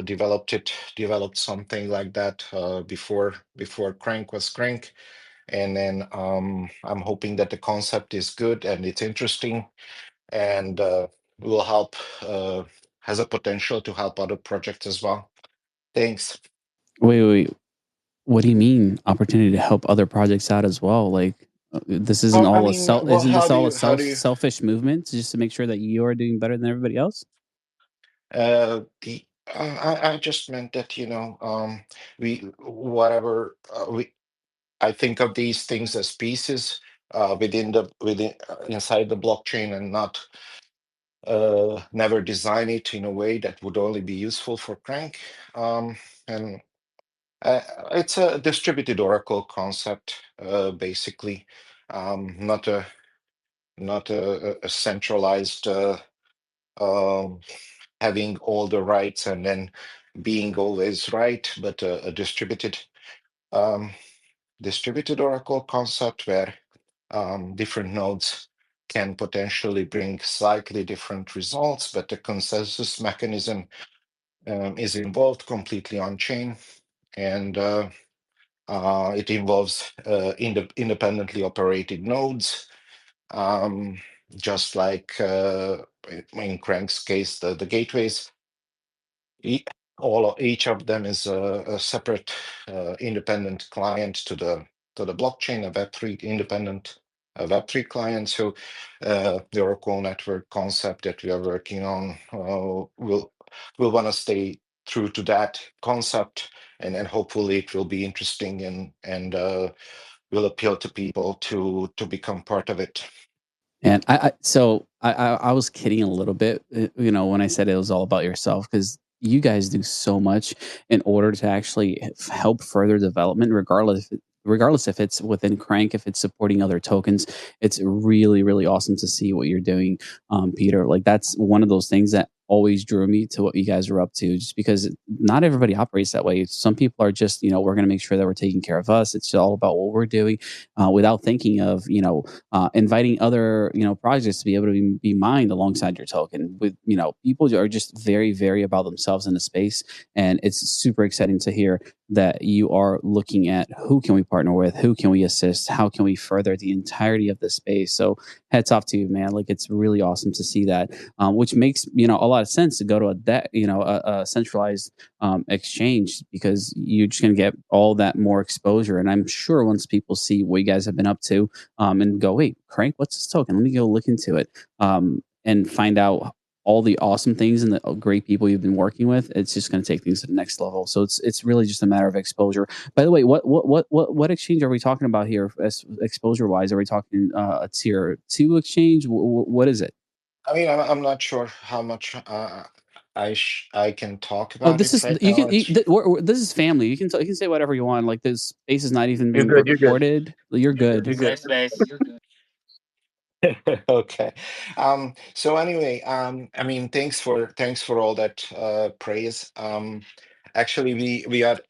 developed something like that before Crankk was Crankk. And then I'm hoping that the concept is good and it's interesting, and will help, has a potential to help other projects as well. Thanks. Wait. What do you mean opportunity to help other projects out as well? Like this isn't I all mean, well, isn't this all a how do you selfish movement just to make sure that you are doing better than everybody else? the I just meant that, I think of these things as pieces within inside the blockchain, and not never design it in a way that would only be useful for Crankk. And it's a distributed Oracle concept, basically, not a centralized having all the rights and then being always right, but a um, distributed Oracle concept where different nodes can potentially bring slightly different results, but the consensus mechanism is involved completely on chain, and it involves independently operated nodes, just like in Crankk's case, the gateways. Each of them is a separate independent client to the blockchain, a Web3 independent Web3 client. So the Oracle network concept that we are working on will want to stay true to that concept, and then hopefully it will be interesting and will appeal to people to become part of it. And I was kidding a little bit, when I said it was all about yourself, because you guys do so much in order to actually help further development, regardless if it's within Crankk, if it's supporting other tokens. It's really, really awesome to see what you're doing, Peter. Like that's one of those things that always drew me to what you guys are up to, just because not everybody operates that way. Some people are just, we're going to make sure that we're taking care of us. It's all about what we're doing, without thinking of, inviting other, projects to be able to be mined alongside your token. With, people are just very, very about themselves in the space, and it's super exciting to hear that you are looking at who can we partner with, who can we assist, how can we further the entirety of the space. So hats off to you, man. Like it's really awesome to see that, which makes a lot of sense to go to a centralized exchange, because you're just going to get all that more exposure. And I'm sure once people see what you guys have been up to, and go, wait, Crankk, what's this token? Let me go look into it, and find out all the awesome things and the great people you've been working with. It's just going to take things to the next level. So it's really just a matter of exposure. By the way, what exchange are we talking about here, as exposure wise? Are we talking a tier 2 exchange? What is it? I mean, I'm not sure how much I can talk Oh, about this it is right you now. can this is family. You can say whatever you want. Like this space is not even You're being good. You're good. recorded. You're good. You're good. Okay. So anyway, I mean, thanks for all that praise. Actually, we are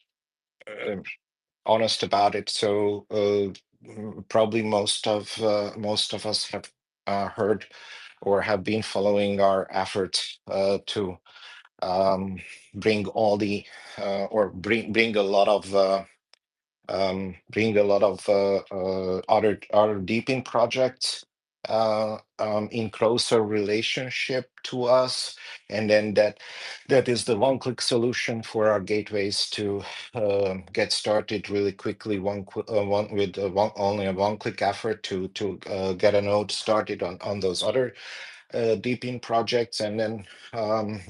honest about it. So probably most of us have heard or have been following our efforts to bring all the bring a lot of other deeping projects in closer relationship to us, and then that is the one-click solution for our gateways to get started really quickly. Only a one-click effort to get a node started on those other deeping projects, and then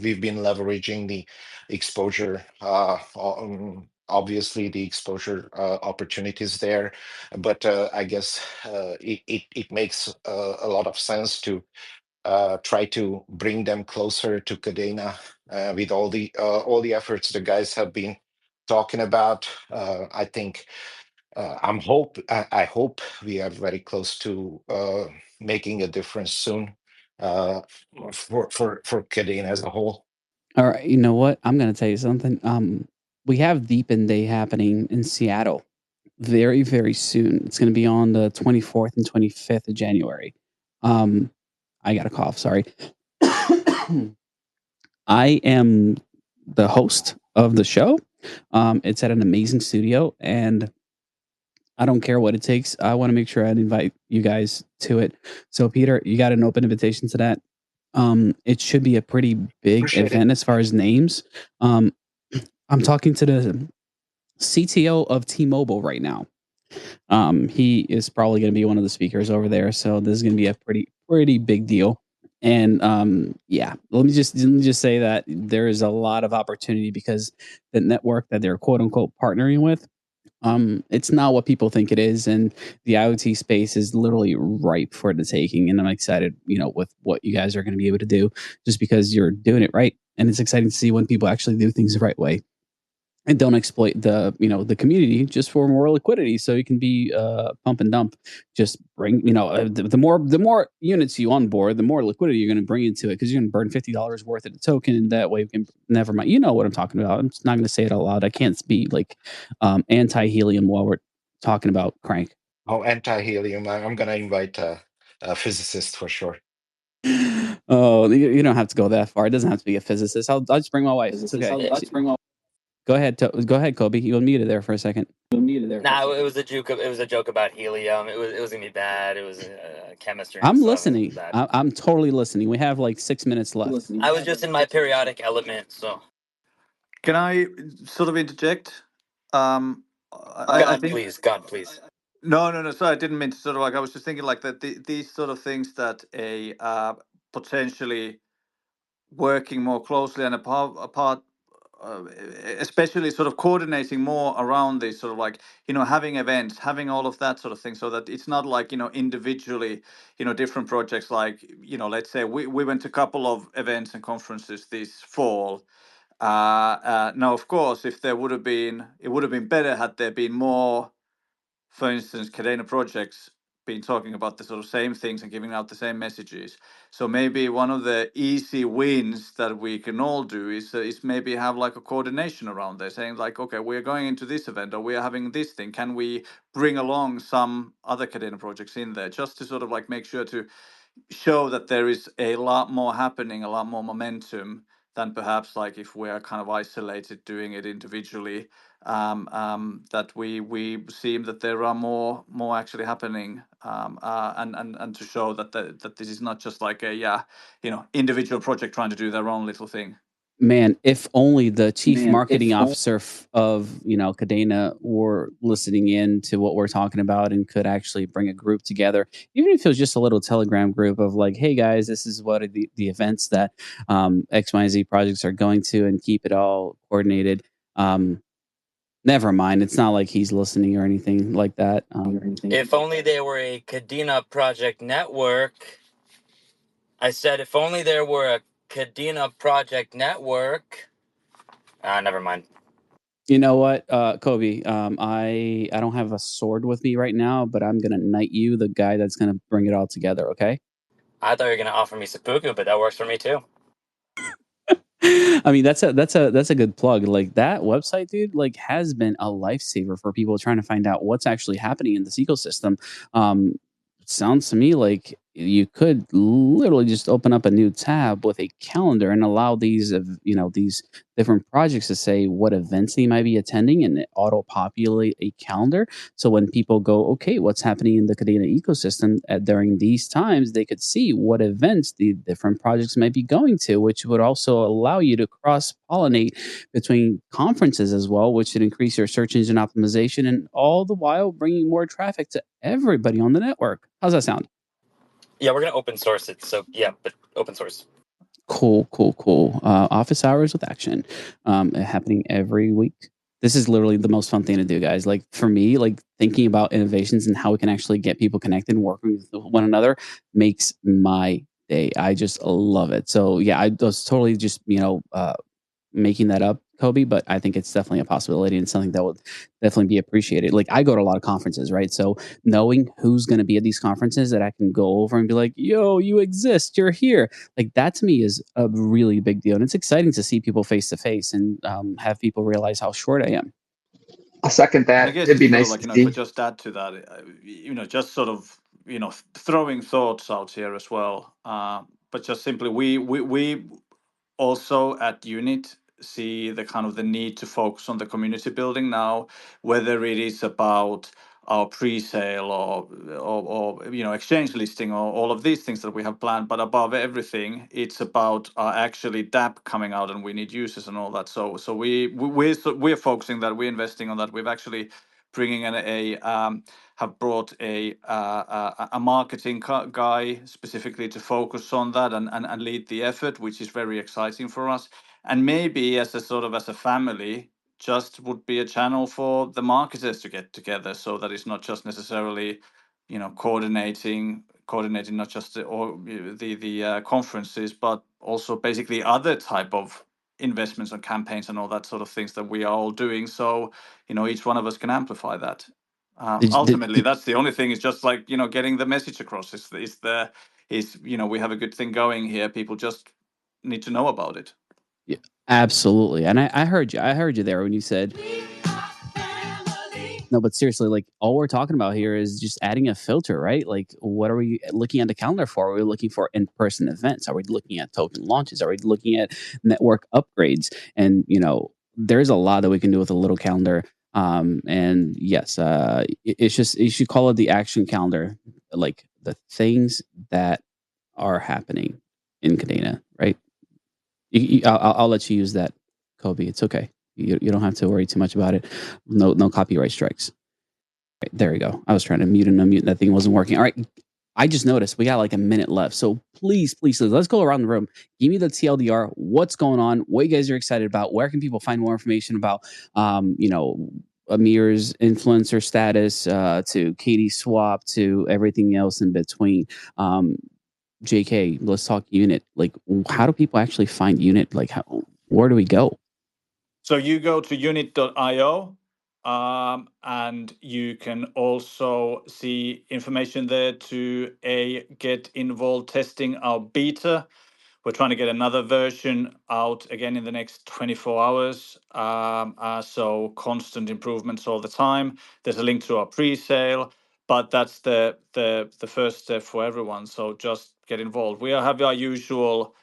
we've been leveraging the exposure. Obviously, the exposure opportunities there, but I guess it makes a lot of sense to try to bring them closer to Kadena with all the efforts the guys have been talking about. I think I hope we are very close to making a difference soon for Kadena as a whole. All right, you know what? I'm going to tell you something. We have Deepin Day happening in Seattle very, very soon. It's going to be on the 24th and 25th of January. I got a cough. Sorry. I am the host of the show. It's at an amazing studio, and I don't care what it takes. I want to make sure I invite you guys to it. So, Peter, you got an open invitation to that. It should be a pretty big Appreciate event as far as names. I'm talking to the CTO of T-Mobile right now. He is probably going to be one of the speakers over there. So this is going to be a pretty big deal. And yeah, let me just say that there is a lot of opportunity because the network that they're quote unquote partnering with, it's not what people think it is, and the IoT space is literally ripe for the taking. And I'm excited, with what you guys are going to be able to do, just because you're doing it right. And it's exciting to see when people actually do things the right way and don't exploit the community just for more liquidity, so you can be pump and dump. Just bring, the more units you onboard, the more liquidity you're going to bring into it, because you're going to burn $50 worth of the token, and that way you can, never mind, you know what I'm talking about. I'm just not going to say it out loud. I can't be like anti-helium while we're talking about Crankk. Oh, anti-helium. I'm gonna invite a physicist for sure. Oh, you don't have to go that far. It doesn't have to be a physicist. I'll just bring my wife. It's okay. Go ahead, Kobe. You unmuted there for a second. Nah, it was a joke. It was a joke about helium. It was gonna be bad. It was chemistry. And I'm stuff. listening. Bad. I'm totally listening. We have like 6 minutes left. I was just in my periodic element, so. Can I sort of interject? God, think. please, God, please. No. Sorry, I didn't mean to sort of like. I was just thinking like that. These sort of things that a potentially working more closely and apart, especially sort of coordinating more around this sort of like having events, having all of that sort of thing, so that it's not like individually different projects. Like let's say we went to a couple of events and conferences this fall. Now, of course, if there would have been, it would have been better had there been more, for instance, Kadena projects been talking about the sort of same things and giving out the same messages. So maybe one of the easy wins that we can all do is maybe have like a coordination around there, saying like, okay, we're going into this event or we're having this thing. Can we bring along some other Kadena projects in there, just to sort of like make sure to show that there is a lot more happening, a lot more momentum than perhaps like if we're kind of isolated doing it individually. That we seem that there are more actually happening, and to show that that this is not just like a individual project trying to do their own little thing. Man, if only the chief marketing officer of Kadena were listening in to what we're talking about and could actually bring a group together, even if it was just a little Telegram group of like, hey guys, this is what are the events that X, Y, and Z projects are going to, and keep it all coordinated. Never mind. It's not like he's listening or anything like that. If only there were a Kadena project network. I said, if only there were a Kadena project network. Never mind. You know what, Kobe? I don't have a sword with me right now, but I'm gonna knight you, the guy that's gonna bring it all together. Okay? I thought you were gonna offer me seppuku, but that works for me too. I mean, that's a good plug. Like that website, dude, like has been a lifesaver for people trying to find out what's actually happening in this ecosystem. Sounds to me like you could literally just open up a new tab with a calendar and allow these different projects to say what events they might be attending, and it auto populate a calendar. So when people go, okay, what's happening in the Kadena ecosystem during these times, they could see what events the different projects might be going to, which would also allow you to cross pollinate between conferences as well, which would increase your search engine optimization, and all the while bringing more traffic to everybody on the network. How's that sound? Yeah, we're gonna open source it. So yeah, but open source. Cool. Office hours with action, happening every week. This is literally the most fun thing to do, guys. Like for me, like thinking about innovations and how we can actually get people connected and working with one another makes my day. I just love it. So yeah, I was totally just making that up, Kobe, but I think it's definitely a possibility and something that will definitely be appreciated. Like I go to a lot of conferences, right? So knowing who's going to be at these conferences that I can go over and be like, yo, you exist, you're here. Like that to me is a really big deal. And it's exciting to see people face to face and have people realize how short I am. I'll second And I that. guess It'd it's be sort of nice like, to if I see. just add to that, just sort of, throwing thoughts out here as well. But just simply, we also at Unitt see the kind of the need to focus on the community building now, whether it is about our pre-sale or exchange listing or all of these things that we have planned. But above everything, it's about actually DApp coming out, and we need users and all that. So we're focusing that, we're investing on that. We've actually bringing in have brought a marketing guy specifically to focus on that and lead the effort, which is very exciting for us. And maybe as a family, just would be a channel for the marketers to get together, so that it's not just necessarily, coordinating not just the conferences, but also basically other type of investments and campaigns and all that sort of things that we are all doing. So, each one of us can amplify that. Ultimately, that's the only thing, is just like, getting the message across. We have a good thing going here. People just need to know about it. Yeah, absolutely. And I heard you there when you said, no, but seriously, like, all we're talking about here is just adding a filter, right? Like, what are we looking at the calendar for? Are we looking for in-person events? Are we looking at token launches? Are we looking at network upgrades? And, there's a lot that we can do with a little calendar. And yes, it's just, you should call it the action calendar, like the things that are happening in Kadena, right? I'll let you use that, Kobe. It's okay. You don't have to worry too much about it. No copyright strikes. Right, there we go. I was trying to mute and unmute. That thing wasn't working. All right. I just noticed we got like a minute left. So please, let's go around the room. Give me the TLDR. What's going on? What you guys are excited about? Where can people find more information about, Amir's influencer status, to KDSwap, to everything else in between? JK, let's talk Unitt. Like, how do people actually find Unitt? Like, where do we go? So you go to unitt.io, and you can also see information there to get involved testing our beta. We're trying to get another version out again in the next 24 hours. So constant improvements all the time. There's a link to our pre-sale, but that's the first step for everyone. So just get involved. We have our usual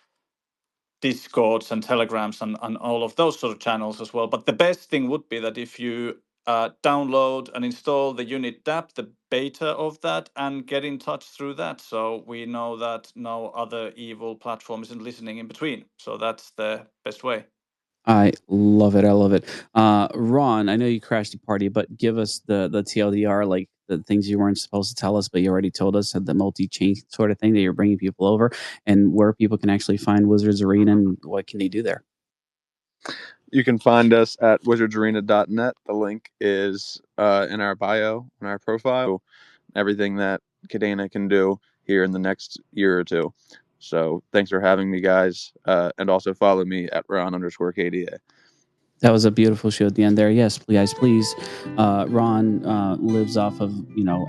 Discords and Telegrams and all of those sort of channels as well. But the best thing would be that if you download and install the Unitt app, the beta of that, and get in touch through that. So we know that no other evil platform isn't listening in between. So that's the best way. I love it. Ron, I know you crashed the party, but give us the TLDR, like the things you weren't supposed to tell us, but you already told us, the multi-chain sort of thing that you're bringing people over, and where people can actually find Wizards Arena and what can they do there. You can find us at wizardsarena.net. The link is in our bio, in our profile. Everything that Kadena can do here in the next year or two. So thanks for having me, guys. And also follow me at Ron_KDA. That was a beautiful show at the end there. Yes, guys, please. Ron lives off of,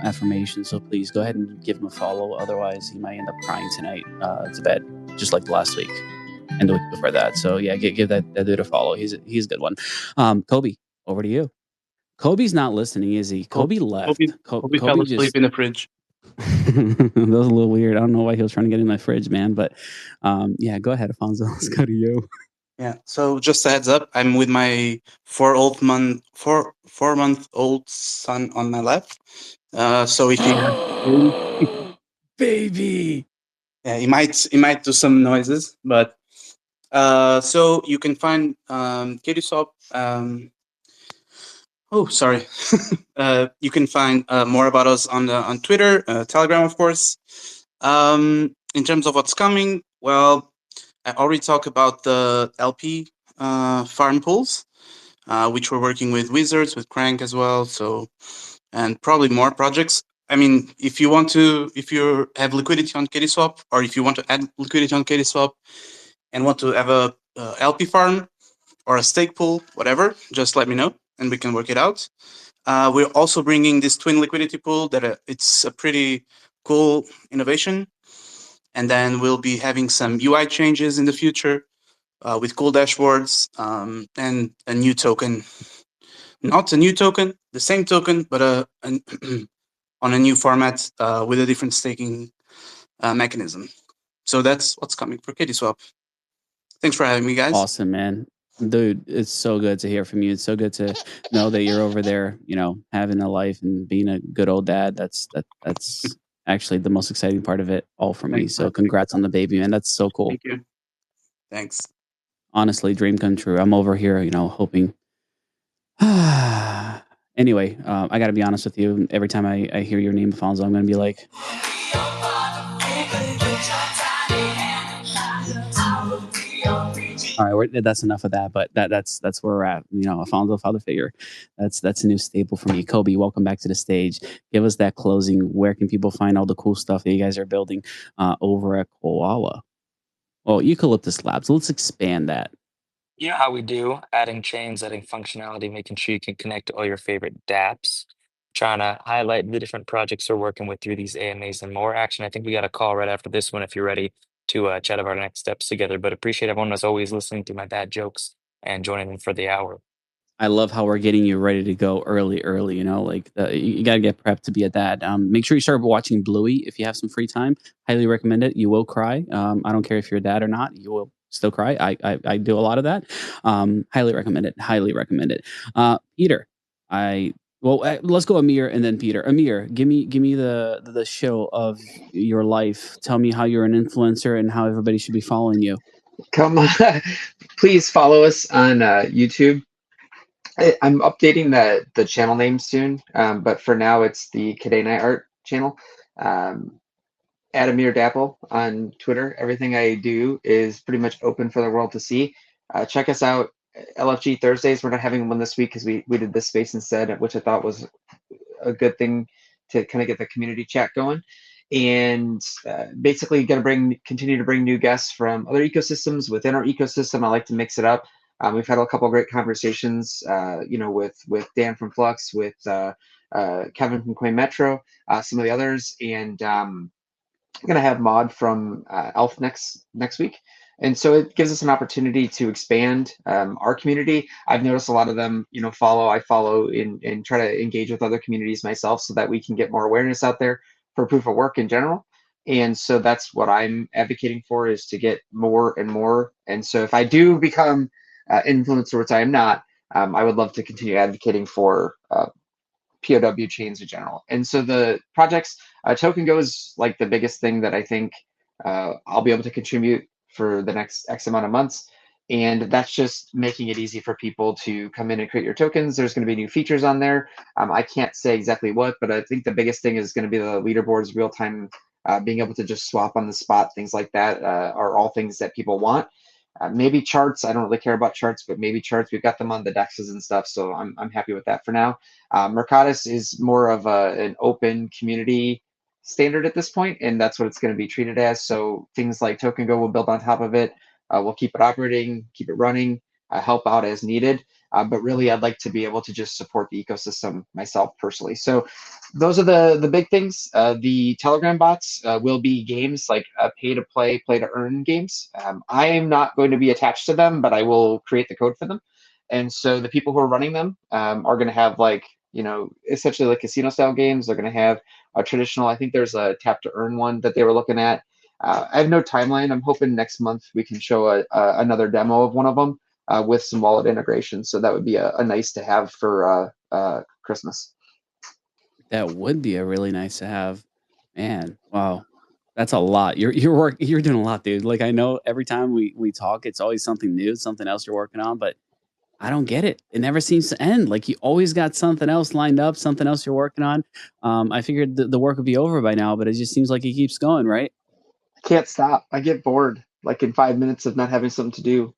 affirmation. So please go ahead and give him a follow. Otherwise, he might end up crying tonight to bed, just like last week and the week before that. So yeah, give that dude a follow. He's a good one. Kobe, over to you. Kobe's not listening, is he? Kobe left. Kobe fell asleep in the fridge. That was a little weird. I don't know why he was trying to get in my fridge, man. But yeah, go ahead, Afonso. Let's go to you. Yeah. So just a heads up, I'm with my 4-month-old son on my left. So if you baby, yeah, he might do some noises, but so you can find KDSwap. Sorry. You can find more about us on Twitter, Telegram, of course. In terms of what's coming, well, I already talked about the LP farm pools, which we're working with Wizards, with Crankk as well. So, and probably more projects. I mean, if you have liquidity on KDSwap, or if you want to add liquidity on KDSwap and want to have a LP farm or a stake pool, whatever, just let me know and we can work it out. We're also bringing this twin liquidity pool that it's a pretty cool innovation. And then we'll be having some UI changes in the future with cool dashboards and a new token. Not a new token, the same token, but on a new format with a different staking mechanism. So that's what's coming for KDSwap. Thanks for having me, guys. Awesome, man. Dude, it's so good to hear from you. It's so good to know that you're over there, having a life and being a good old dad. That's actually the most exciting part of it all for me. Thanks. So congrats on the baby, man. That's so cool. Thank you. Thanks. Honestly, dream come true. I'm over here, hoping. Anyway, I got to be honest with you. Every time I hear your name, Alfonso, I'm going to be like, all right, that's enough of that. But that's where we're at. Alfonso, father figure. That's a new staple for me. Kobe, welcome back to the stage. Give us that closing. Where can people find all the cool stuff that you guys are building over at Koala? Well, Eucalyptus Labs. Let's expand that. You know how we do, adding chains, adding functionality, making sure you can connect to all your favorite dApps, trying to highlight the different projects we're working with through these AMAs and more. Action. I think we got a call right after this one if you're ready to chat about our next steps together. But appreciate everyone as always listening to my dad jokes and joining in for the hour. I love how we're getting you ready to go early. You got to get prepped to be a dad. Make sure you start watching Bluey if you have some free time. Highly recommend it. You will cry. I don't care if you're a dad or not. You will still cry. I do a lot of that. Highly recommend it. Highly recommend it. Peter, let's go Amir and then Peter. Amir, give me the show of your life. Tell me how you're an influencer and how everybody should be following you. Come on, please follow us on YouTube. I'm updating the channel name soon, but for now it's the Kadena art channel. Adamir Dapple on Twitter. Everything I do is pretty much open for the world to see. Check us out. LFG Thursdays. We're not having one this week because we did this space instead, which I thought was a good thing to kind of get the community chat going. And basically going to continue to bring new guests from other ecosystems within our ecosystem. I like to mix it up. We've had a couple of great conversations, with Dan from Flux, with Kevin from Coin Metro, some of the others, and I'm going to have Maud from Elf next week. And so it gives us an opportunity to expand our community. I've noticed a lot of them, I follow and try to engage with other communities myself so that we can get more awareness out there for proof of work in general. And so that's what I'm advocating for, is to get more and more. And so if I do become influencer, which I am not, I would love to continue advocating for POW chains in general. And so the projects, Token Go is like the biggest thing that I think I'll be able to contribute for the next X amount of months. And that's just making it easy for people to come in and create your tokens. There's going to be new features on there. I can't say exactly what, but I think the biggest thing is going to be the leaderboards, real time, being able to just swap on the spot, things like that are all things that people want. Maybe charts. I don't really care about charts, but maybe charts. We've got them on the dexes and stuff, so I'm happy with that for now. Mercatus is more of an open community standard at this point, and that's what it's going to be treated as. So things like Token Go will build on top of it. We'll keep it operating, keep it running, help out as needed. But really, I'd like to be able to just support the ecosystem myself personally. So those are the big things. The Telegram bots will be games like pay to play, play to earn games. I am not going to be attached to them, but I will create the code for them. And so the people who are running them are going to have essentially like casino style games. They're going to have a traditional, I think there's a tap to earn one that they were looking at. I have no timeline. I'm hoping next month we can show another demo of one of them with some wallet integration. So that would be a nice to have for Christmas. That would be a really nice to have. Man, wow. That's a lot. You're doing a lot, dude. Like, I know every time we talk, it's always something new, something else you're working on, but I don't get it. It never seems to end. Like, you always got something else lined up, something else you're working on. I figured the work would be over by now, but it just seems like it keeps going, right? I can't stop. I get bored like in 5 minutes of not having something to do.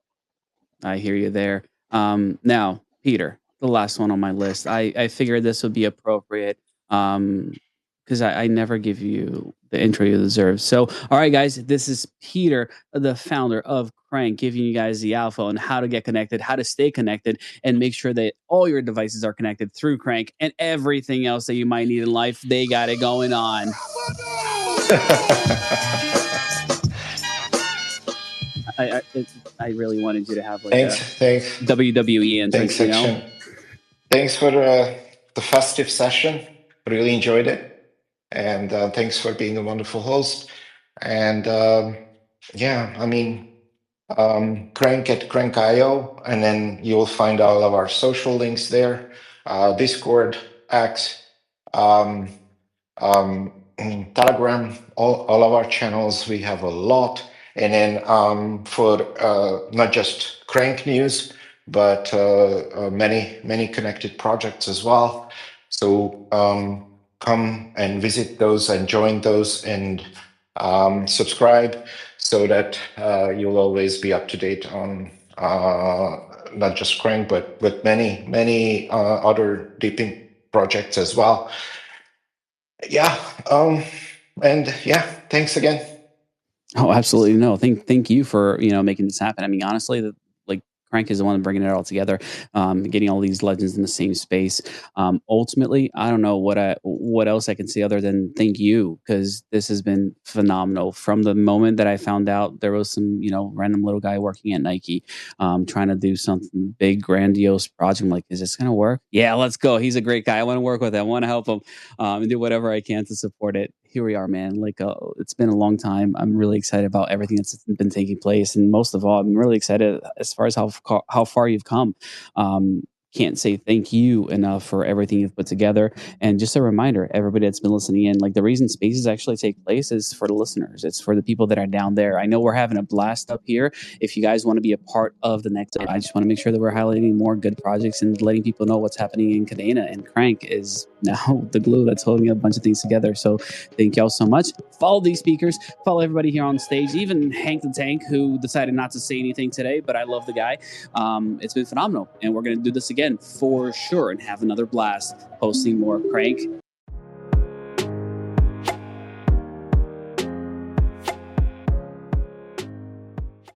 I hear you there. Now, Peter, the last one on my list. I figured this would be appropriate because I never give you the intro you deserve. So, all right, guys, this is Peter, the founder of Crankk, giving you guys the alpha on how to get connected, how to stay connected, and make sure that all your devices are connected through Crankk, and everything else that you might need in life, they got it going on. I really wanted you to have like thanks. a WWE entrance, Thanks, section. Thanks for the festive session. Really enjoyed it. And thanks for being a wonderful host. And Crankk at Crankk.io, and then you will find all of our social links there. Discord, X, Telegram, all of our channels. We have a lot. And then for not just Crankk news, but many connected projects as well. So come and visit those and join those and subscribe so that you'll always be up to date on not just Crankk, but many other deeping projects as well. Yeah. And yeah, thanks again. Oh, absolutely. No, thank you for, making this happen. I mean, honestly, like Crankk is the one bringing it all together, getting all these legends in the same space. Ultimately, I don't know what else I can say other than thank you, because this has been phenomenal. From the moment that I found out there was some, random little guy working at Nike, trying to do something big, grandiose project. I'm like, is this gonna work? Yeah, let's go. He's a great guy. I want to work with him. I want to help him, and do whatever I can to support it. Here we are, man. Like, it's been a long time. I'm really excited about everything that's been taking place, and most of all, I'm really excited as far as how far you've come. Can't say thank you enough for everything you've put together. And just a reminder, everybody that's been listening in, like the reason spaces actually take place is for the listeners. It's for the people that are down there. I know we're having a blast up here. If you guys want to be a part of the next, I just want to make sure that we're highlighting more good projects and letting people know what's happening in Kadena. And Crankk is now the glue that's holding a bunch of things together. So thank y'all so much. Follow these speakers. Follow everybody here on stage. Even Hank the Tank, who decided not to say anything today, but I love the guy. It's been phenomenal, and we're going to do this again for sure and have another blast posting more Crankk